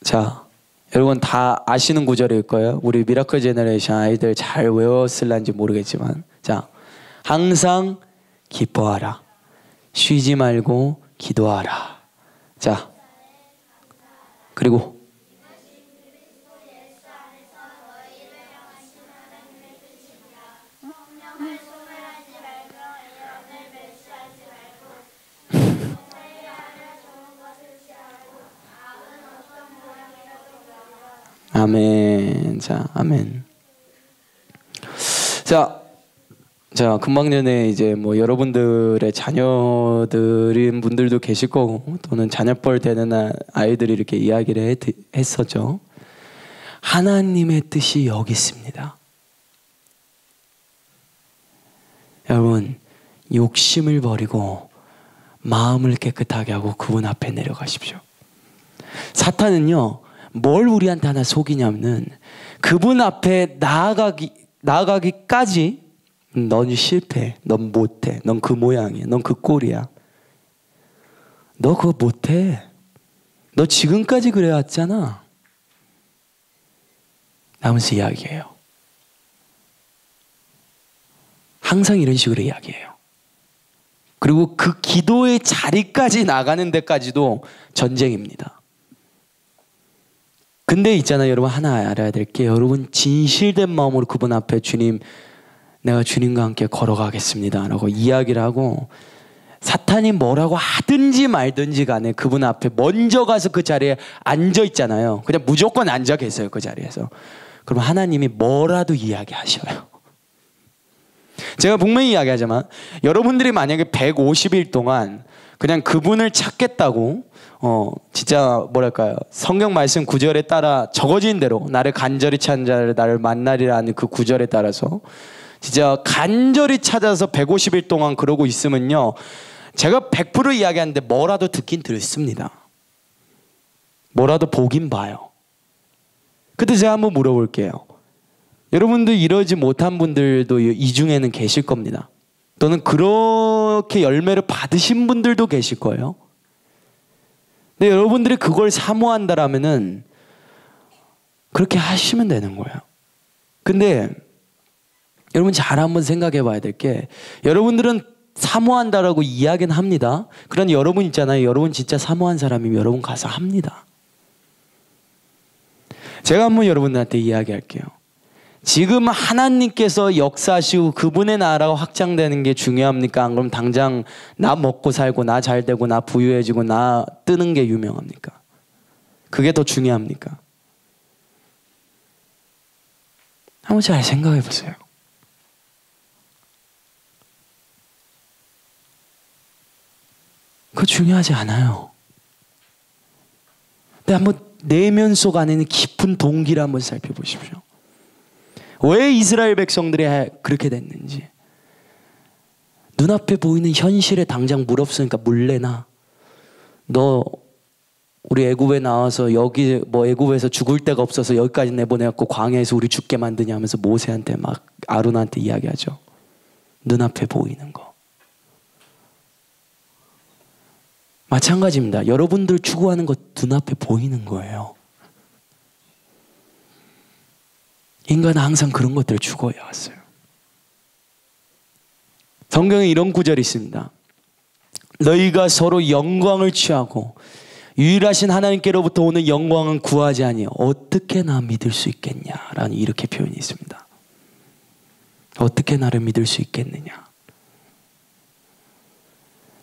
자, 여러분 다 아시는 구절일 거예요. 우리 미라클 제너레이션 아이들 잘 외웠을란지 모르겠지만, 자, 항상 기뻐하라. 쉬지 말고 기도하라. 자, 그리고 아멘. 자, 아멘. 자, 금방 전에 이제 뭐 여러분들의 자녀들인 분들도 계실 거고, 또는 자녀뻘 되는 아이들이 이렇게 이야기를 했었죠. 하나님의 뜻이 여기 있습니다. 여러분, 욕심을 버리고 마음을 깨끗하게 하고 그분 앞에 내려가십시오. 사탄은요, 뭘 우리한테 하나 속이냐면은 그분 앞에 나아가기까지 넌 실패해, 넌 못해, 넌 그 모양이야, 넌 그 꼴이야, 너 그거 못해, 너 지금까지 그래왔잖아 라면서 이야기해요. 항상 이런 식으로 이야기해요. 그리고 그 기도의 자리까지 나가는 데까지도 전쟁입니다. 근데 있잖아요, 여러분, 하나 알아야 될 게, 여러분 진실된 마음으로 그분 앞에 주님, 내가 주님과 함께 걸어가겠습니다 라고 이야기를 하고, 사탄이 뭐라고 하든지 말든지 간에 그분 앞에 먼저 가서 그 자리에 앉아 있잖아요. 그냥 무조건 앉아 계세요, 그 자리에서. 그럼 하나님이 뭐라도 이야기하셔요. 제가 분명히 이야기하지만, 여러분들이 만약에 150일 동안 그냥 그분을 찾겠다고 진짜 뭐랄까요, 성경 말씀 구절에 따라 적어진 대로 나를 간절히 찾는 자를 나를 만나리라는 그 구절에 따라서 진짜 간절히 찾아서 150일 동안 그러고 있으면요, 제가 100% 이야기하는데 뭐라도 듣긴 듣습니다. 뭐라도 보긴 봐요. 근데 제가 한번 물어볼게요. 여러분들 이러지 못한 분들도 이 중에는 계실 겁니다. 또는 그렇게 열매를 받으신 분들도 계실 거예요. 근데 여러분들이 그걸 사모한다라면은 그렇게 하시면 되는 거예요. 근데 여러분 잘 한번 생각해 봐야 될 게, 여러분들은 사모한다라고 이야기는 합니다. 그런 여러분 있잖아요. 여러분 진짜 사모한 사람이면 여러분 가서 합니다. 제가 한번 여러분들한테 이야기할게요. 지금 하나님께서 역사하시고 그분의 나라가 확장되는 게 중요합니까? 안 그럼 당장 나 먹고 살고 나 잘 되고 나 부유해지고 나 뜨는 게 유명합니까? 그게 더 중요합니까? 한번 잘 생각해 보세요. 그거 중요하지 않아요. 근데 한번 내면 속 안에는 깊은 동기를 한번 살펴보십시오. 왜 이스라엘 백성들이 그렇게 됐는지. 눈앞에 보이는 현실에 당장 물 없으니까 물 내놔. 너 우리 애굽에 나와서 여기 뭐 애굽에서 죽을 데가 없어서 여기까지 내보내갖고 광야에서 우리 죽게 만드냐 하면서 모세한테 막 아론한테 이야기하죠. 눈앞에 보이는 거. 마찬가지입니다. 여러분들 추구하는 것 눈앞에 보이는 거예요. 인간은 항상 그런 것들을 추구해 왔어요. 성경에 이런 구절이 있습니다. 너희가 서로 영광을 취하고 유일하신 하나님께로부터 오는 영광은 구하지 아니하여 어떻게 나 믿을 수 있겠냐라는 이렇게 표현이 있습니다. 어떻게 나를 믿을 수 있겠느냐.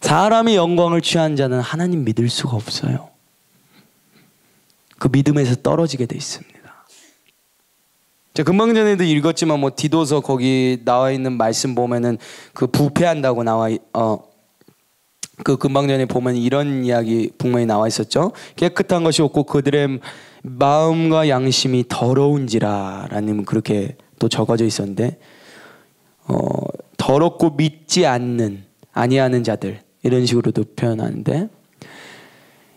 사람이 영광을 취한 자는 하나님 믿을 수가 없어요. 그 믿음에서 떨어지게 돼 있습니다. 제가 금방 전에도 읽었지만 뭐 디도서 거기 나와 있는 말씀 보면은 그 부패한다고 그 금방 전에 보면 이런 이야기 분명히 나와 있었죠. 깨끗한 것이 없고 그들의 마음과 양심이 더러운지라라는 그렇게 또 적어져 있었는데, 더럽고 믿지 아니하는 자들, 이런 식으로도 표현하는데,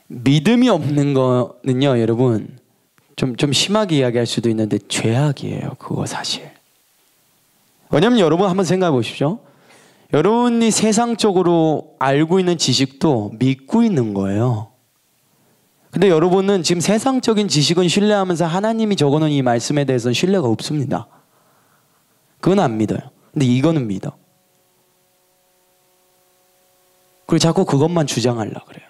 믿음이 없는 거는요, 여러분, 좀 심하게 이야기할 수도 있는데 죄악이에요. 그거 사실. 왜냐면 여러분 한번 생각해 보십시오. 여러분이 세상적으로 알고 있는 지식도 믿고 있는 거예요. 근데 여러분은 지금 세상적인 지식은 신뢰하면서 하나님이 적어놓은 이 말씀에 대해서는 신뢰가 없습니다. 그건 안 믿어요. 근데 이거는 믿어. 그리고 자꾸 그것만 주장하려고 그래요.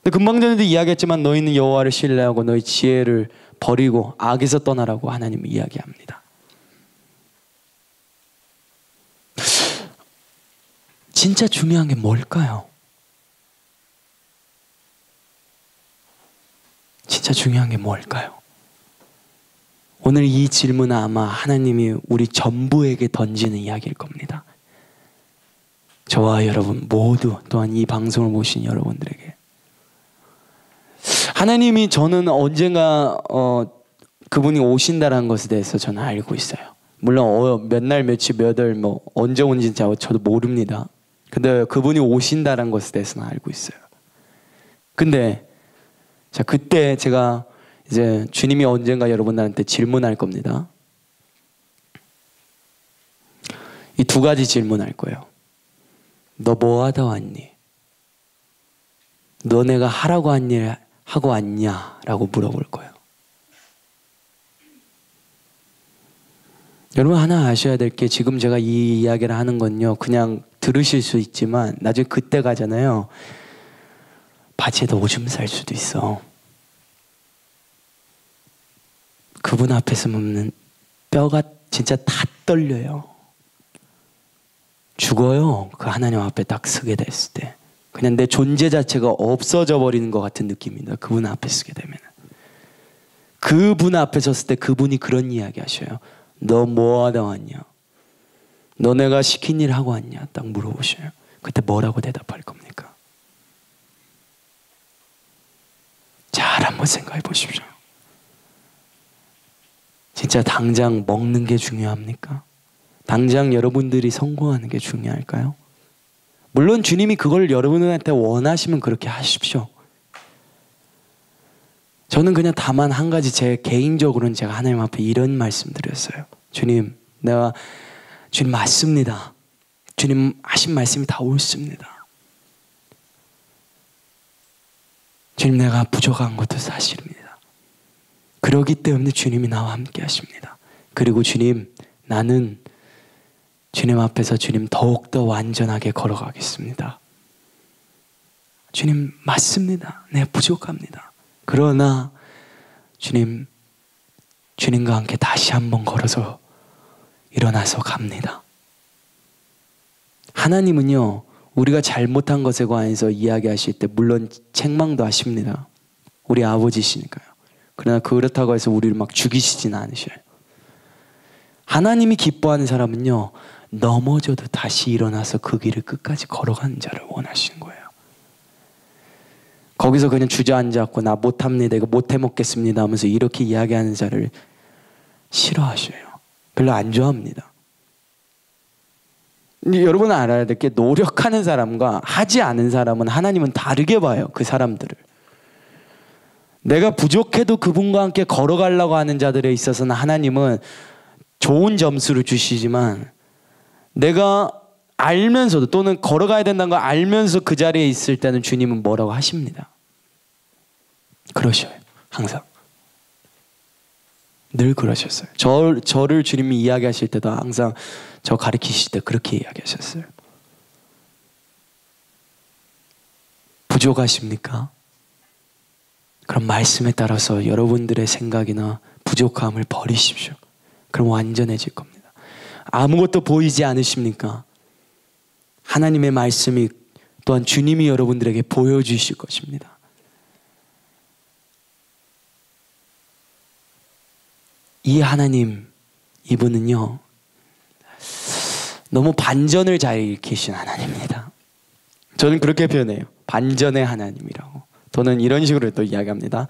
근데 금방 전에도 이야기했지만 너희는 여호와를 신뢰하고 너희 지혜를 버리고 악에서 떠나라고 하나님은 이야기합니다. 진짜 중요한 게 뭘까요? 진짜 중요한 게 뭘까요? 오늘 이 질문은 아마 하나님이 우리 전부에게 던지는 이야기일 겁니다. 저와 여러분 모두, 또한 이 방송을 보신 여러분들에게. 하나님이, 저는 언젠가 그분이 오신다는 것에 대해서 저는 알고 있어요. 물론 몇 날 며칠 몇 월 언제 오는지 저도 모릅니다. 근데 그분이 오신다는 것에 대해서는 알고 있어요. 근데 자, 그때 제가 이제 주님이 언젠가 여러분들한테 질문할 겁니다. 이 두 가지 질문할 거예요. 너 뭐 하다 왔니? 너 내가 하라고 한 일 하고 왔냐? 라고 물어볼 거예요. 여러분 하나 아셔야 될 게, 지금 제가 이 이야기를 하는 건요, 그냥 들으실 수 있지만 나중에 그때 가잖아요, 바지에다 오줌 쌀 수도 있어. 그분 앞에 서면 뼈가 진짜 다 떨려요. 죽어요. 그 하나님 앞에 딱 서게 됐을 때 그냥 내 존재 자체가 없어져 버리는 것 같은 느낌입니다. 그분 앞에 서게 되면. 그분 앞에 섰을 때 그분이 그런 이야기 하셔요. 너 뭐 하다 왔냐? 너 내가 시킨 일 하고 왔냐? 딱 물어보셔요. 그때 뭐라고 대답할 겁니까? 잘 한번 생각해 보십시오. 진짜 당장 먹는 게 중요합니까? 당장 여러분들이 성공하는 게 중요할까요? 물론 주님이 그걸 여러분한테 원하시면 그렇게 하십시오. 저는 그냥 다만 한 가지, 제 개인적으로는 제가 하나님 앞에 이런 말씀 드렸어요. 주님, 주님 맞습니다. 주님 하신 말씀이 다 옳습니다. 주님, 내가 부족한 것도 사실입니다. 그러기 때문에 주님이 나와 함께 하십니다. 그리고 주님, 나는 주님 앞에서 주님 더욱더 완전하게 걸어가겠습니다. 주님 맞습니다. 내가 부족합니다. 그러나 주님, 주님과 함께 다시 한번 걸어서 일어나서 갑니다. 하나님은요, 우리가 잘못한 것에 관해서 이야기하실 때 물론 책망도 하십니다. 우리 아버지시니까요. 그러나 그렇다고 해서 우리를 막 죽이시지는 않으셔요. 하나님이 기뻐하는 사람은요, 넘어져도 다시 일어나서 그 길을 끝까지 걸어가는 자를 원하시는 거예요. 거기서 그냥 주저앉았고 나 못합니다, 이거 못해먹겠습니다 하면서 이렇게 이야기하는 자를 싫어하셔요. 별로 안 좋아합니다. 근데 여러분은 알아야 될 게, 노력하는 사람과 하지 않은 사람은 하나님은 다르게 봐요. 그 사람들을. 내가 부족해도 그분과 함께 걸어가려고 하는 자들에 있어서는 하나님은 좋은 점수를 주시지만, 내가 알면서도, 또는 걸어가야 된다는 걸 알면서 그 자리에 있을 때는 주님은 뭐라고 하십니다. 그러셔요. 항상. 늘 그러셨어요. 저를 주님이 이야기하실 때도 항상 저 가르치실 때 그렇게 이야기하셨어요. 부족하십니까? 그럼 말씀에 따라서 여러분들의 생각이나 부족함을 버리십시오. 그럼 완전해질 겁니다. 아무것도 보이지 않으십니까? 하나님의 말씀이, 또한 주님이 여러분들에게 보여주실 것입니다. 이 하나님, 이분은요, 너무 반전을 잘 일으키신 하나님입니다. 저는 그렇게 표현해요. 반전의 하나님이라고. 또는 이런 식으로 또 이야기합니다.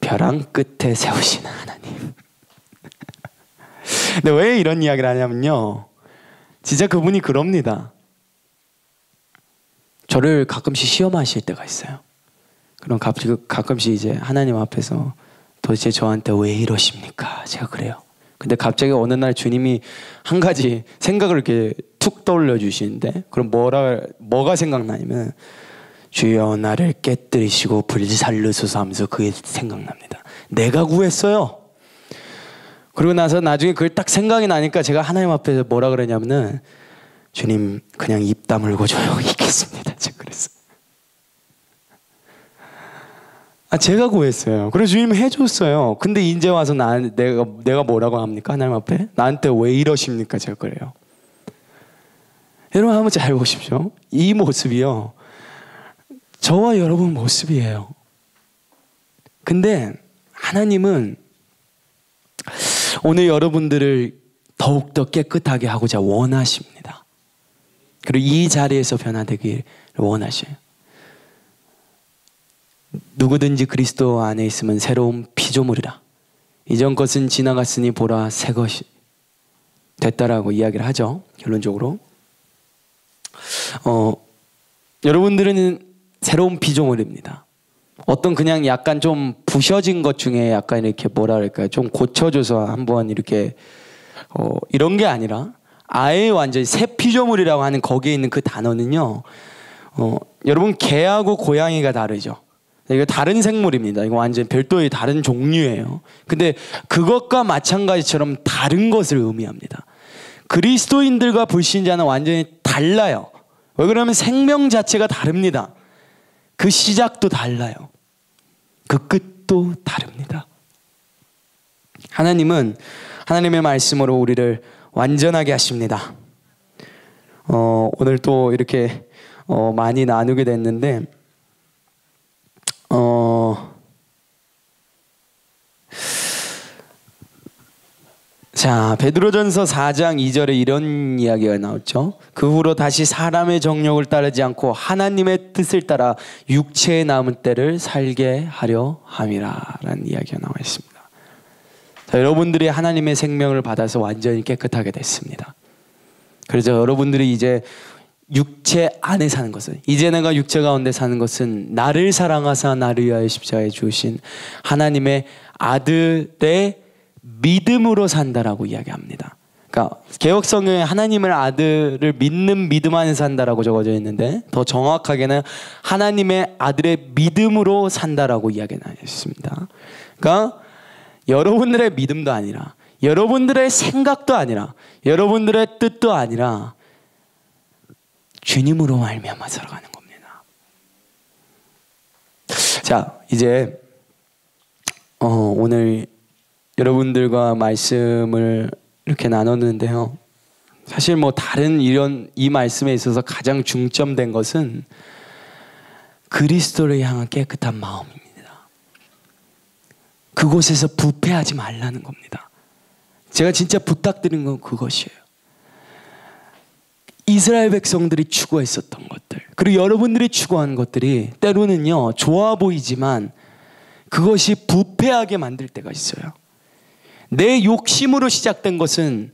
벼랑 끝에 세우시는 하나님. 근데 왜 이런 이야기를 하냐면요, 진짜 그분이 그럽니다. 저를 가끔씩 시험하실 때가 있어요. 그럼 가끔씩 이제 하나님 앞에서 도대체 저한테 왜 이러십니까? 제가 그래요. 근데 갑자기 어느 날 주님이 한 가지 생각을 이렇게 툭 떠올려 주시는데, 그럼 뭐가 생각나냐면, 주여 나를 깨뜨리시고 불살르소서 하면서 그게 생각납니다. 내가 구했어요. 그러고 나서 나중에 그걸 딱 생각이 나니까 제가 하나님 앞에서 뭐라 그러냐면은, 주님 그냥 입 다물고 조용히 있겠습니다. 제가 그랬어요. 제가 구했어요. 그래서 주님 해줬어요. 근데 이제 와서 내가 뭐라고 합니까? 하나님 앞에? 나한테 왜 이러십니까? 제가 그래요. 여러분 한번 잘 보십시오. 이 모습이요, 저와 여러분 모습이에요. 근데 하나님은 오늘 여러분들을 더욱더 깨끗하게 하고자 원하십니다. 그리고 이 자리에서 변화되기를 원하셔요. 누구든지 그리스도 안에 있으면 새로운 피조물이라. 이전 것은 지나갔으니 보라 새 것이 됐다라고 이야기를 하죠. 결론적으로 여러분들은 새로운 피조물입니다. 어떤 그냥 약간 좀 부셔진 것 중에 약간 이렇게 뭐라 그럴까요? 좀 고쳐줘서 한번 이렇게 이런 게 아니라 아예 완전히 새 피조물이라고 하는 거기에 있는 그 단어는요, 여러분 개하고 고양이가 다르죠. 이거 다른 생물입니다. 이거 완전 별도의 다른 종류예요. 근데 그것과 마찬가지처럼 다른 것을 의미합니다. 그리스도인들과 불신자는 완전히 달라요. 왜 그러면 생명 자체가 다릅니다. 그 시작도 달라요. 그 끝도 다릅니다. 하나님은 하나님의 말씀으로 우리를 완전하게 하십니다. 오늘 또 이렇게 많이 나누게 됐는데, 자, 베드로전서 4장 2절에 이런 이야기가 나왔죠. 그 후로 다시 사람의 정욕을 따르지 않고 하나님의 뜻을 따라 육체에 남은 때를 살게 하려 함이라 라는 이야기가 나와 있습니다. 자, 여러분들이 하나님의 생명을 받아서 완전히 깨끗하게 됐습니다. 그래서 여러분들이 이제 육체 안에 사는 것은, 이제 내가 육체 가운데 사는 것은 나를 사랑하사 나를 위하여 십자가에 주신 하나님의 아들의 믿음으로 산다라고 이야기합니다. 그러니까 개역 성경에 하나님을 아들을 믿는 믿음 안에 산다라고 적어져 있는데, 더 정확하게는 하나님의 아들의 믿음으로 산다라고 이야기가 있습니다. 그러니까 여러분들의 믿음도 아니라, 여러분들의 생각도 아니라, 여러분들의 뜻도 아니라 주님으로 말미암아 살아가는 겁니다. 자, 이제 오늘 여러분들과 말씀을 이렇게 나눴는데요, 사실 뭐 다른 이 말씀에 있어서 가장 중점된 것은 그리스도를 향한 깨끗한 마음입니다. 그곳에서 부패하지 말라는 겁니다. 제가 진짜 부탁드린 건 그것이에요. 이스라엘 백성들이 추구했었던 것들, 그리고 여러분들이 추구하는 것들이 때로는요 좋아 보이지만 그것이 부패하게 만들 때가 있어요. 내 욕심으로 시작된 것은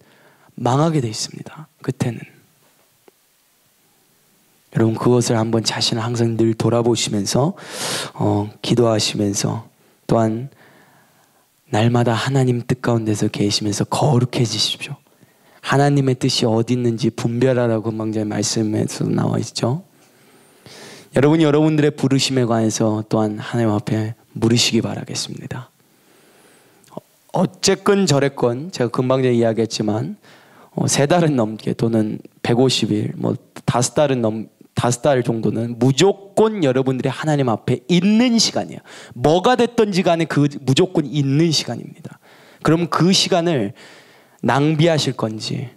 망하게 돼 있습니다. 끝에는. 여러분 그것을 한번 자신을 항상 늘 돌아보시면서 기도하시면서, 또한 날마다 하나님 뜻 가운데서 계시면서 거룩해지십시오. 하나님의 뜻이 어디 있는지 분별하라고 금방전에 말씀에서 나와 있죠. 여러분이 여러분들의 부르심에 관해서 또한 하나님 앞에 물으시기 바라겠습니다. 어쨌건 저랬건 제가 금방 전에 이야기했지만 3달은 넘게 또는 150일 뭐 5달 정도는 무조건 여러분들이 하나님 앞에 있는 시간이에요. 뭐가 됐든지 간에 그 무조건 있는 시간입니다. 그럼 그 시간을 낭비하실 건지,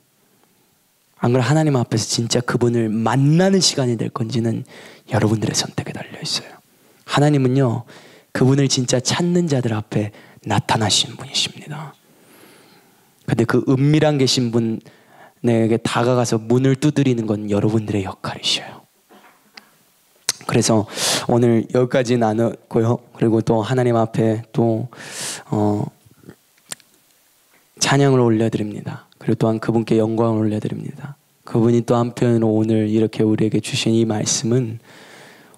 안 그러면 하나님 앞에서 진짜 그분을 만나는 시간이 될 건지는 여러분들의 선택에 달려 있어요. 하나님은요 그분을 진짜 찾는 자들 앞에 나타나신 분이십니다. 근데 그 은밀한 계신 분에게 다가가서 문을 두드리는 건 여러분들의 역할이셔요. 그래서 오늘 여기까지 나눴고요. 그리고 또 하나님 앞에 또 찬양을 올려드립니다. 그리고 또한 그분께 영광을 올려드립니다. 그분이 또 한편으로 오늘 이렇게 우리에게 주신 이 말씀은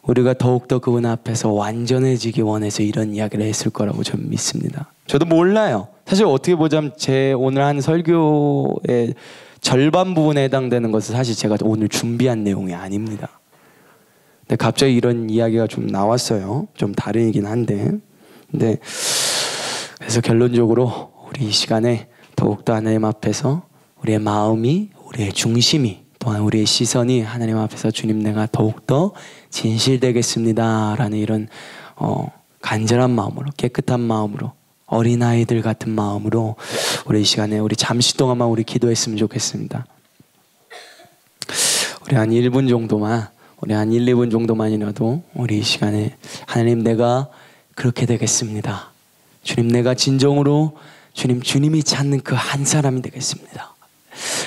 우리가 더욱더 그분 앞에서 완전해지기 원해서 이런 이야기를 했을 거라고 저는 믿습니다. 저도 몰라요. 사실 어떻게 보자면 제 오늘 한 설교의 절반 부분에 해당되는 것은 사실 제가 오늘 준비한 내용이 아닙니다. 근데 갑자기 이런 이야기가 좀 나왔어요. 좀 다르긴 한데. 근데 그래서 결론적으로 우리 이 시간에 더욱더 하나님 앞에서 우리의 마음이, 우리의 중심이, 또한 우리의 시선이 하나님 앞에서 주님 내가 더욱더 진실되겠습니다 라는 이런 간절한 마음으로, 깨끗한 마음으로, 어린아이들 같은 마음으로 우리 이 시간에 우리 잠시 동안만 우리 기도했으면 좋겠습니다. 우리 한 1분 정도만, 우리 한 1, 2분 정도만이라도 우리 이 시간에 하나님 내가 그렇게 되겠습니다. 주님 내가 진정으로 주님이 찾는 그 한 사람이 되겠습니다.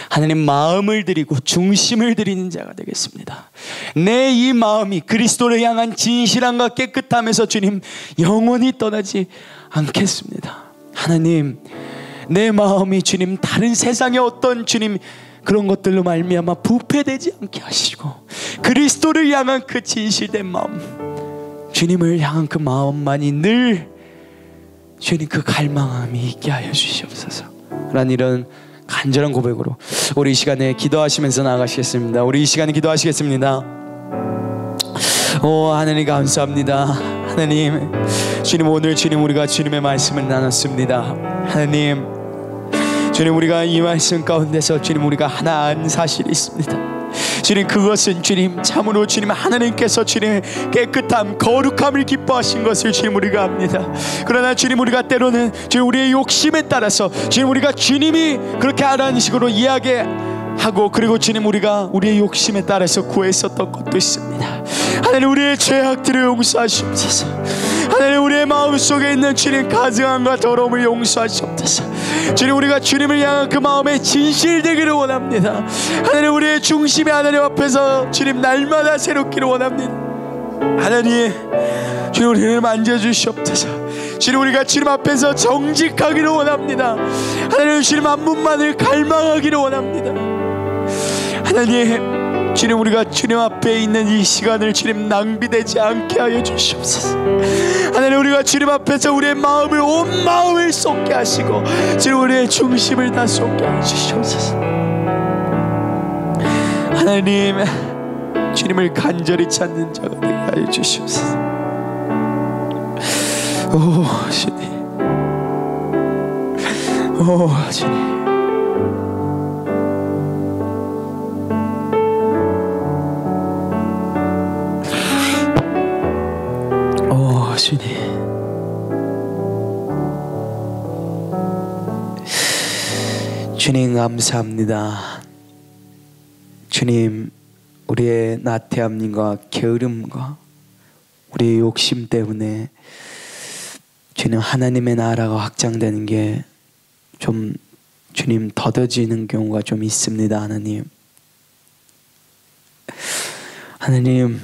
하나님 마음을 드리고 중심을 드리는 자가 되겠습니다. 내 이 마음이 그리스도를 향한 진실함과 깨끗함에서 주님 영원히 떠나지 않겠습니다. 하나님 내 마음이 주님 다른 세상의 어떤 주님 그런 것들로 말미암아 부패되지 않게 하시고 그리스도를 향한 그 진실된 마음, 주님을 향한 그 마음만이 늘 주님 그 갈망함이 있게 하여 주시옵소서 라는 이런 간절한 고백으로 우리 이 시간에 기도하시면서 나가시겠습니다. 우리 이 시간에 기도하시겠습니다. 오 하나님 감사합니다. 하나님 주님 오늘 주님 우리가 주님의 말씀을 나눴습니다. 하나님 주님 우리가 이 말씀 가운데서 주님 우리가 하나 안 사실이 있습니다. 주님 그것은 주님 참으로 주님 하나님께서 주님의 깨끗함 거룩함을 기뻐하신 것을 주님 우리가 압니다. 그러나 주님 우리가 때로는 주님 우리의 욕심에 따라서 주님 우리가 주님이 그렇게 하라는 식으로 이야기하고 그리고 주님 우리가 우리의 욕심에 따라서 구했었던 것도 있습니다. 하나님 우리의 죄악들을 용서하시옵소서. 하나님 우리의 마음속에 있는 주님 가증함과 더러움을 용서하시옵소서. 주님 우리가 주님을 향한 그 마음에 진실되기를 원합니다. 하나님 우리의 중심이 하나님 앞에서 주님 날마다 새롭기를 원합니다. 하나님 주님 우리를 만져주시옵소서. 주님 우리가 주님 앞에서 정직하기를 원합니다. 하나님 주님 한 분만을 갈망하기를 원합니다. 하나님 주님 우리가 주님 앞에 있는 이 시간을 주님 낭비되지 않게 하여 주시옵소서. 하나님 우리가 주님 앞에서 우리의 마음을 온 마음을 쏟게 하시고 주님 우리의 중심을 다 쏟게 하여 주시옵소서. 하나님 주님을 간절히 찾는 자가 되게 하여 주시옵소서. 오 주님, 오 주님, 주님 주님 감사합니다. 주님 우리의 나태함과 게으름과 우리의 욕심 때문에 주님 하나님의 나라가 확장되는 게 좀 주님 더뎌지는 경우가 좀 있습니다. 하나님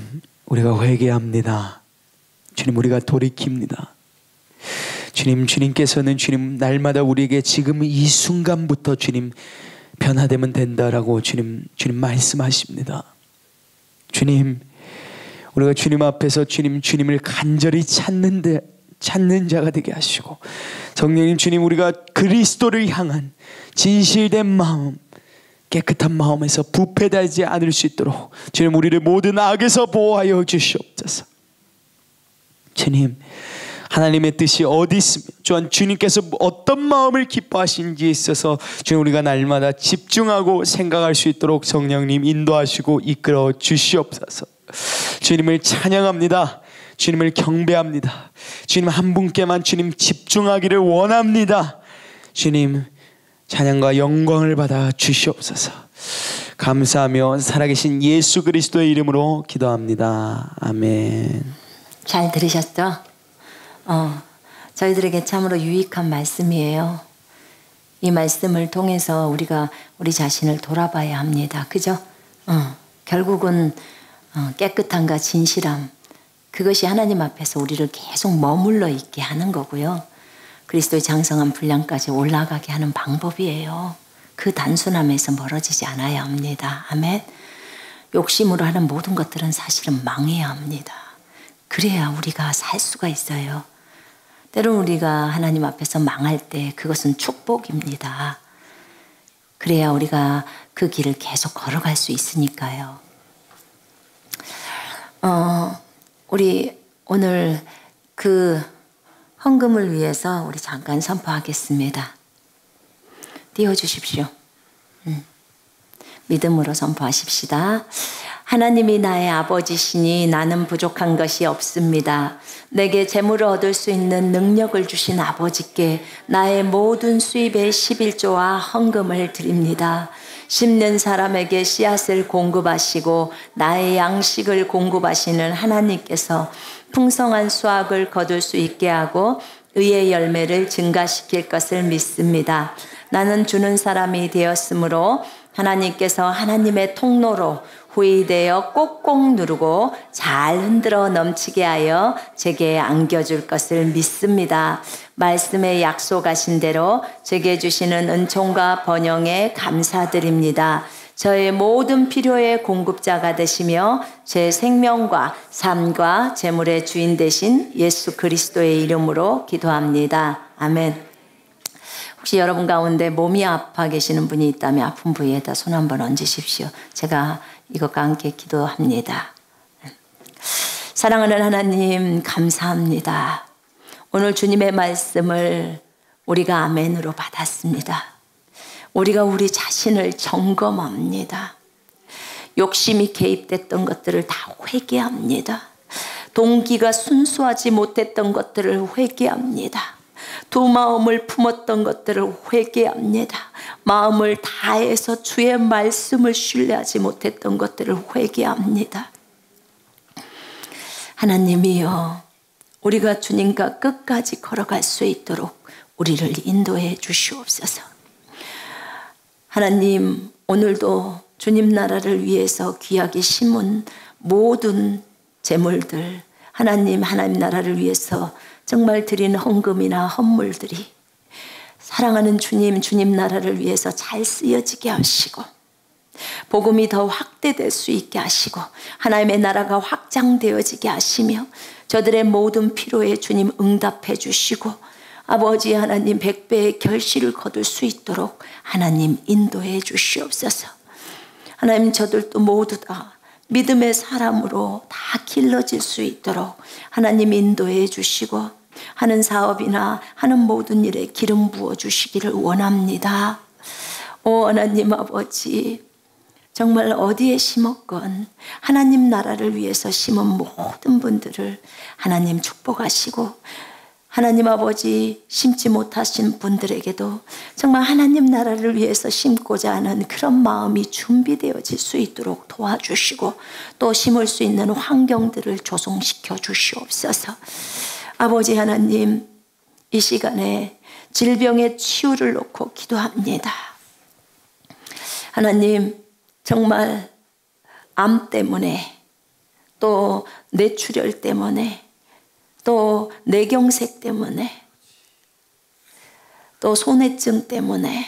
우리가 회개합니다. 주님 우리가 돌이킵니다. 주님께서는 주님 날마다 우리에게 지금 이 순간부터 주님 변화되면 된다라고 주님 말씀하십니다. 주님 우리가 주님 앞에서 주님을 간절히 찾는 자가 되게 하시고 성령님 주님 우리가 그리스도를 향한 진실된 마음 깨끗한 마음에서 부패되지 않을 수 있도록 주님 우리를 모든 악에서 보호하여 주시옵소서. 주님 하나님의 뜻이 어디 있으며 또한 주님께서 어떤 마음을 기뻐하시는지에 있어서 주님 우리가 날마다 집중하고 생각할 수 있도록 성령님 인도하시고 이끌어 주시옵소서. 주님을 찬양합니다. 주님을 경배합니다. 주님 한 분께만 주님 집중하기를 원합니다. 주님 찬양과 영광을 받아 주시옵소서. 감사하며 살아계신 예수 그리스도의 이름으로 기도합니다. 아멘. 잘 들으셨죠? 저희들에게 참으로 유익한 말씀이에요. 이 말씀을 통해서 우리가 우리 자신을 돌아봐야 합니다. 그죠? 결국은 깨끗함과 진실함, 그것이 하나님 앞에서 우리를 계속 머물러 있게 하는 거고요. 그리스도의 장성한 분량까지 올라가게 하는 방법이에요. 그 단순함에서 멀어지지 않아야 합니다. 아멘. 욕심으로 하는 모든 것들은 사실은 망해야 합니다. 그래야 우리가 살 수가 있어요. 때론 우리가 하나님 앞에서 망할 때 그것은 축복입니다. 그래야 우리가 그 길을 계속 걸어갈 수 있으니까요. 우리 오늘 그 헌금을 위해서 우리 잠깐 선포하겠습니다. 띄워주십시오. 믿음으로 선포하십시다. 하나님이 나의 아버지시니 나는 부족한 것이 없습니다. 내게 재물을 얻을 수 있는 능력을 주신 아버지께 나의 모든 수입의 11조와 헌금을 드립니다. 심는 사람에게 씨앗을 공급하시고 나의 양식을 공급하시는 하나님께서 풍성한 수확을 거둘 수 있게 하고 의의 열매를 증가시킬 것을 믿습니다. 나는 주는 사람이 되었으므로 하나님께서 하나님의 통로로 후이되어 꼭꼭 누르고 잘 흔들어 넘치게 하여 제게 안겨줄 것을 믿습니다. 말씀에 약속하신 대로 제게 주시는 은총과 번영에 감사드립니다. 저의 모든 필요의 공급자가 되시며 제 생명과 삶과 재물의 주인 되신 예수 그리스도의 이름으로 기도합니다. 아멘. 혹시 여러분 가운데 몸이 아파 계시는 분이 있다면 아픈 부위에다 손 한번 얹으십시오. 제가 이것과 함께 기도합니다. 사랑하는 하나님 감사합니다. 오늘 주님의 말씀을 우리가 아멘으로 받았습니다. 우리가 우리 자신을 점검합니다. 욕심이 개입됐던 것들을 다 회개합니다. 동기가 순수하지 못했던 것들을 회개합니다. 두 마음을 품었던 것들을 회개합니다. 마음을 다해서 주의 말씀을 신뢰하지 못했던 것들을 회개합니다. 하나님이여, 우리가 주님과 끝까지 걸어갈 수 있도록 우리를 인도해 주시옵소서. 하나님, 오늘도 주님 나라를 위해서 귀하게 심은 모든 재물들, 하나님 나라를 위해서 정말 드린 헌금이나 헌물들이 사랑하는 주님 나라를 위해서 잘 쓰여지게 하시고 복음이 더 확대될 수 있게 하시고 하나님의 나라가 확장되어지게 하시며 저들의 모든 필요에 주님 응답해 주시고 아버지 하나님 100배의 결실을 거둘 수 있도록 하나님 인도해 주시옵소서. 하나님 저들도 모두 다 믿음의 사람으로 다 길러질 수 있도록 하나님 인도해 주시고 하는 사업이나 하는 모든 일에 기름 부어 주시기를 원합니다. 오 하나님 아버지, 정말 어디에 심었건 하나님 나라를 위해서 심은 모든 분들을 하나님 축복하시고 하나님 아버지 심지 못하신 분들에게도 정말 하나님 나라를 위해서 심고자 하는 그런 마음이 준비되어질 수 있도록 도와주시고 또 심을 수 있는 환경들을 조성시켜 주시옵소서. 아버지 하나님, 이 시간에 질병의 치유를 놓고 기도합니다. 하나님, 정말 암 때문에 또 뇌출혈 때문에 또 뇌경색 때문에 또 소뇌증 때문에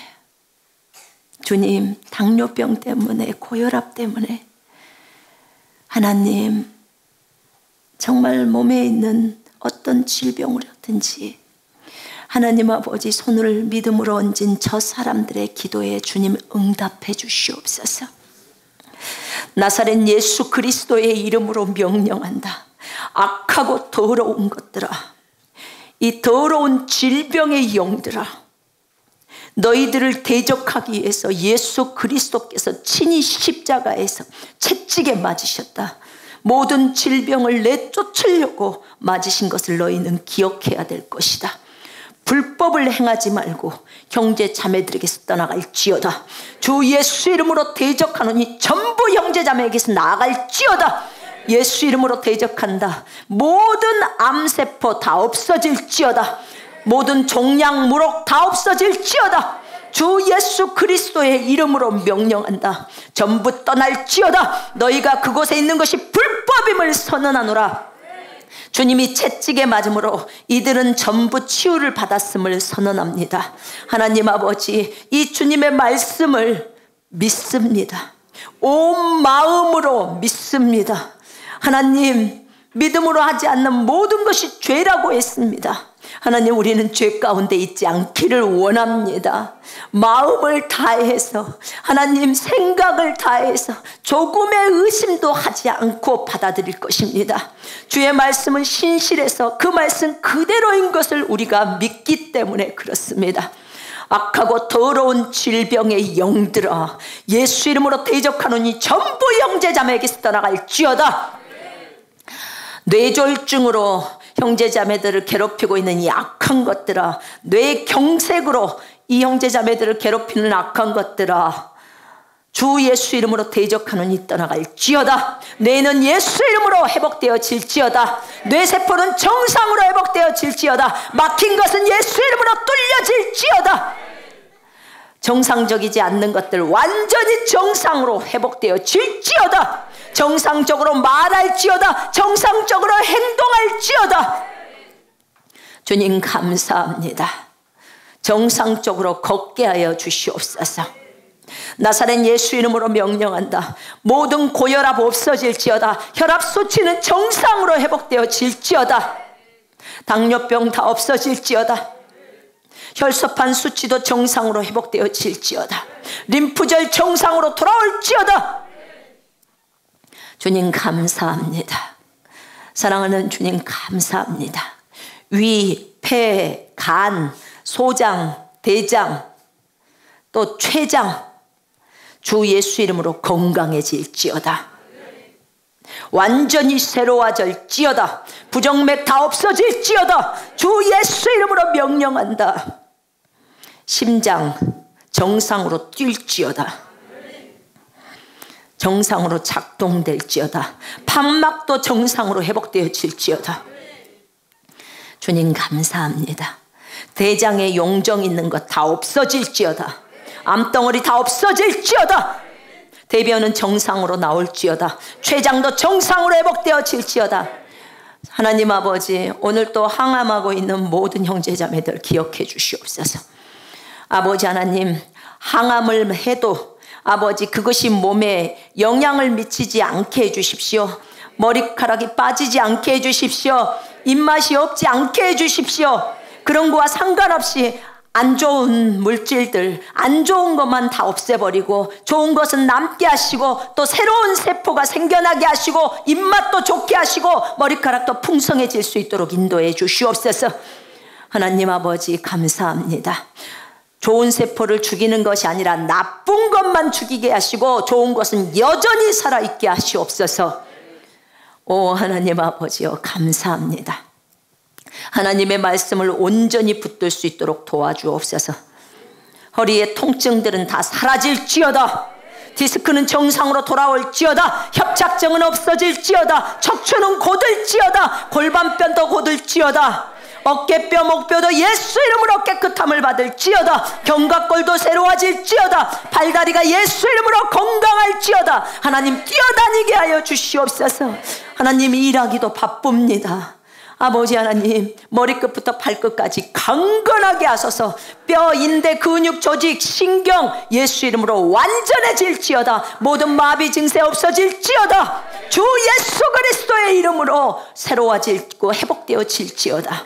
주님 당뇨병 때문에 고혈압 때문에 하나님 정말 몸에 있는 어떤 질병이라든지 하나님 아버지 손을 믿음으로 얹은 저 사람들의 기도에 주님 응답해 주시옵소서. 나사렛 예수 그리스도의 이름으로 명령한다. 악하고 더러운 것들아, 이 더러운 질병의 영들아, 너희들을 대적하기 위해서 예수 그리스도께서 친히 십자가에서 채찍에 맞으셨다. 모든 질병을 내쫓으려고 맞으신 것을 너희는 기억해야 될 것이다. 불법을 행하지 말고 형제 자매들에게서 떠나갈지어다. 주 예수 이름으로 대적하노니 전부 형제 자매에게서 나아갈지어다. 예수 이름으로 대적한다. 모든 암세포 다 없어질지어다. 모든 종양 무록 다 없어질지어다. 주 예수 그리스도의 이름으로 명령한다. 전부 떠날지어다. 너희가 그곳에 있는 것이 율법임을 선언하노라. 주님이 채찍에 맞음으로 이들은 전부 치유를 받았음을 선언합니다. 하나님 아버지, 이 주님의 말씀을 믿습니다. 온 마음으로 믿습니다. 하나님, 믿음으로 하지 않는 모든 것이 죄라고 했습니다. 하나님, 우리는 죄 가운데 있지 않기를 원합니다. 마음을 다해서, 하나님 생각을 다해서 조금의 의심도 하지 않고 받아들일 것입니다. 주의 말씀은 신실해서 그 말씀 그대로인 것을 우리가 믿기 때문에 그렇습니다. 악하고 더러운 질병의 영들아, 예수 이름으로 대적하노니 전부 형제자매에게서 떠나갈지어다. 뇌졸중으로 형제자매들을 괴롭히고 있는 이 악한 것들아, 뇌경색으로 이 형제자매들을 괴롭히는 악한 것들아, 주 예수 이름으로 대적하노니 떠나갈지어다. 뇌는 예수 이름으로 회복되어질지어다. 뇌세포는 정상으로 회복되어질지어다. 막힌 것은 예수 이름으로 뚫려질지어다. 정상적이지 않는 것들 완전히 정상으로 회복되어질지어다. 정상적으로 말할지어다. 정상적으로 행동할지어다. 주님 감사합니다. 정상적으로 걷게 하여 주시옵소서. 나사렛 예수 이름으로 명령한다. 모든 고혈압 없어질지어다. 혈압 수치는 정상으로 회복되어질지어다. 당뇨병 다 없어질지어다. 혈소판 수치도 정상으로 회복되어질지어다. 림프절 정상으로 돌아올지어다. 주님 감사합니다. 사랑하는 주님 감사합니다. 위, 폐, 간, 소장, 대장, 또 췌장, 주 예수 이름으로 건강해질지어다. 완전히 새로워질지어다. 부정맥 다 없어질지어다. 주 예수 이름으로 명령한다. 심장 정상으로 뛸지어다. 정상으로 작동될지어다. 판막도 정상으로 회복되어질지어다. 주님 감사합니다. 대장에 용종 있는 것 다 없어질지어다. 암덩어리 다 없어질지어다. 대변은 정상으로 나올지어다. 췌장도 정상으로 회복되어질지어다. 하나님 아버지, 오늘 또 항암하고 있는 모든 형제자매들 기억해 주시옵소서. 아버지 하나님, 항암을 해도 아버지 그것이 몸에 영향을 미치지 않게 해주십시오. 머리카락이 빠지지 않게 해주십시오. 입맛이 없지 않게 해주십시오. 그런 거와 상관없이 안 좋은 물질들, 안 좋은 것만 다 없애버리고 좋은 것은 남게 하시고, 또 새로운 세포가 생겨나게 하시고, 입맛도 좋게 하시고, 머리카락도 풍성해질 수 있도록 인도해 주시옵소서. 하나님 아버지 감사합니다. 좋은 세포를 죽이는 것이 아니라 나쁜 것만 죽이게 하시고 좋은 것은 여전히 살아있게 하시옵소서. 오 하나님 아버지여 감사합니다. 하나님의 말씀을 온전히 붙들 수 있도록 도와주옵소서. 허리의 통증들은 다 사라질지어다. 디스크는 정상으로 돌아올지어다. 협착증은 없어질지어다. 척추는 곧을지어다. 골반뼈도 곧을지어다. 어깨뼈, 목뼈도 예수 이름으로 깨끗함을 받을지어다. 견갑골도 새로워질지어다. 발다리가 예수 이름으로 건강할지어다. 하나님 뛰어다니게 하여 주시옵소서. 하나님 일하기도 바쁩니다. 아버지 하나님, 머리끝부터 발끝까지 강건하게 하소서. 뼈, 인대, 근육, 조직, 신경 예수 이름으로 완전해질지어다. 모든 마비 증세 없어질지어다. 주 예수 그리스도의 이름으로 새로워지고 회복되어질지어다.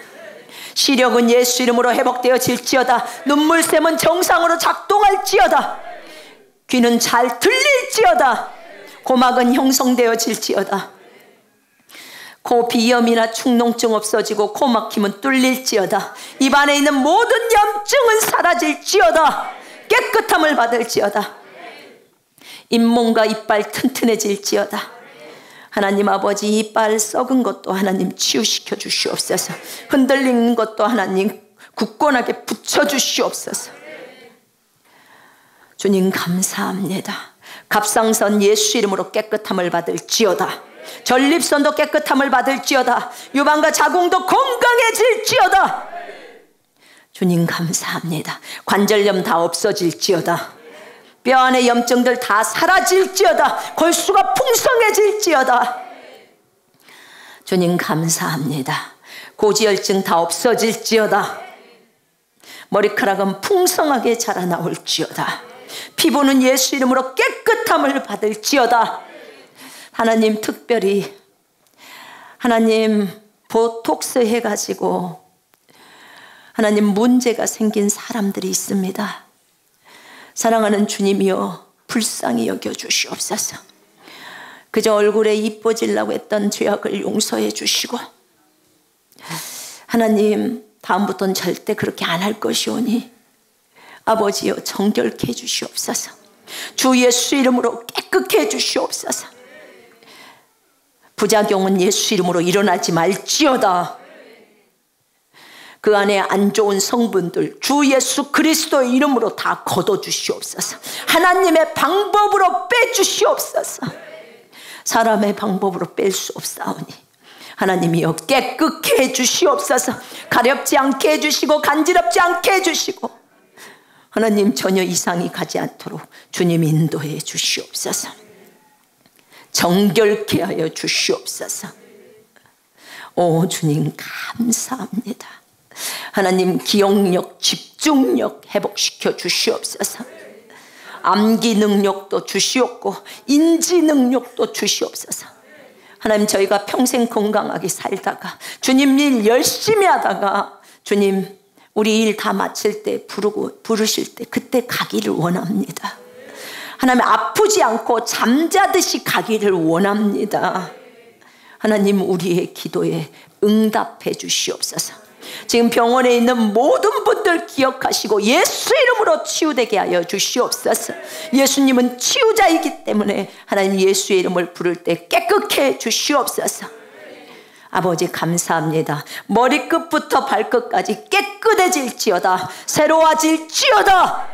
시력은 예수 이름으로 회복되어질지어다. 눈물샘은 정상으로 작동할지어다. 귀는 잘 들릴지어다. 고막은 형성되어질지어다. 코 비염이나 축농증 없어지고 코 막힘은 뚫릴지어다. 입안에 있는 모든 염증은 사라질지어다. 깨끗함을 받을지어다. 잇몸과 이빨 튼튼해질지어다. 하나님 아버지, 이빨 썩은 것도 하나님 치유시켜 주시옵소서. 흔들리는 것도 하나님 굳건하게 붙여주시옵소서. 주님 감사합니다. 갑상선 예수 이름으로 깨끗함을 받을지어다. 전립선도 깨끗함을 받을지어다. 유방과 자궁도 건강해질지어다. 주님 감사합니다. 관절염 다 없어질지어다. 뼈 안의 염증들 다 사라질지어다. 골수가 풍성해질지어다. 주님 감사합니다. 고지혈증 다 없어질지어다. 머리카락은 풍성하게 자라나올지어다. 피부는 예수 이름으로 깨끗함을 받을지어다. 하나님, 특별히 하나님 보톡스 해가지고 하나님 문제가 생긴 사람들이 있습니다. 사랑하는 주님이여, 불쌍히 여겨주시옵소서. 그저 얼굴에 이뻐지려고 했던 죄악을 용서해 주시고, 하나님 다음부터는 절대 그렇게 안 할 것이오니 아버지여 정결케 해 주시옵소서. 주 예수 이름으로 깨끗게 해 주시옵소서. 부작용은 예수 이름으로 일어나지 말지어다. 그 안에 안 좋은 성분들 주 예수 그리스도의 이름으로 다 걷어주시옵소서. 하나님의 방법으로 빼주시옵소서. 사람의 방법으로 뺄 수 없사오니 하나님이여 깨끗게 해주시옵소서. 가렵지 않게 해주시고 간지럽지 않게 해주시고, 하나님 전혀 이상이 가지 않도록 주님 인도해 주시옵소서. 정결케 하여 주시옵소서. 오 주님 감사합니다. 하나님 기억력, 집중력 회복시켜 주시옵소서. 암기 능력도 주시옵고 인지 능력도 주시옵소서. 하나님 저희가 평생 건강하게 살다가 주님 일 열심히 하다가 주님 우리 일 다 마칠 때 부르실 때 그때 가기를 원합니다. 하나님 아프지 않고 잠자듯이 가기를 원합니다. 하나님 우리의 기도에 응답해 주시옵소서. 지금 병원에 있는 모든 분들 기억하시고 예수 이름으로 치유되게 하여 주시옵소서. 예수님은 치유자이기 때문에 하나님 예수의 이름을 부를 때 깨끗해 주시옵소서. 아버지 감사합니다. 머리끝부터 발끝까지 깨끗해질지어다. 새로워질지어다.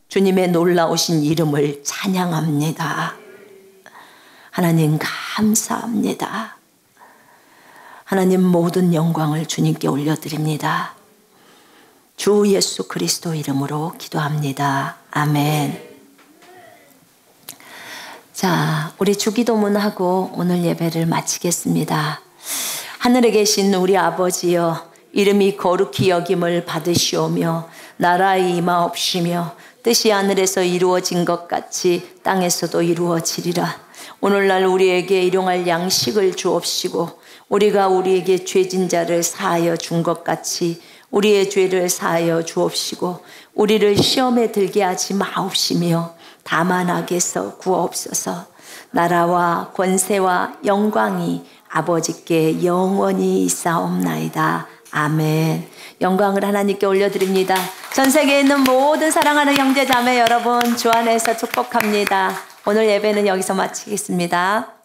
주님의 놀라우신 이름을 찬양합니다. 하나님 감사합니다. 하나님 모든 영광을 주님께 올려드립니다. 주 예수 그리스도 이름으로 기도합니다. 아멘. 자, 우리 주기도문하고 오늘 예배를 마치겠습니다. 하늘에 계신 우리 아버지여, 이름이 거룩히 여김을 받으시오며 나라의 임하옵시며 뜻이 하늘에서 이루어진 것 같이 땅에서도 이루어지리라. 오늘날 우리에게 일용할 양식을 주옵시고 우리가 우리에게 죄진 자를 사하여 준 것 같이 우리의 죄를 사하여 주옵시고 우리를 시험에 들게 하지 마옵시며 다만 악에서 구하옵소서. 나라와 권세와 영광이 아버지께 영원히 있사옵나이다. 아멘. 영광을 하나님께 올려드립니다. 전 세계에 있는 모든 사랑하는 형제 자매 여러분 주 안에서 축복합니다. 오늘 예배는 여기서 마치겠습니다.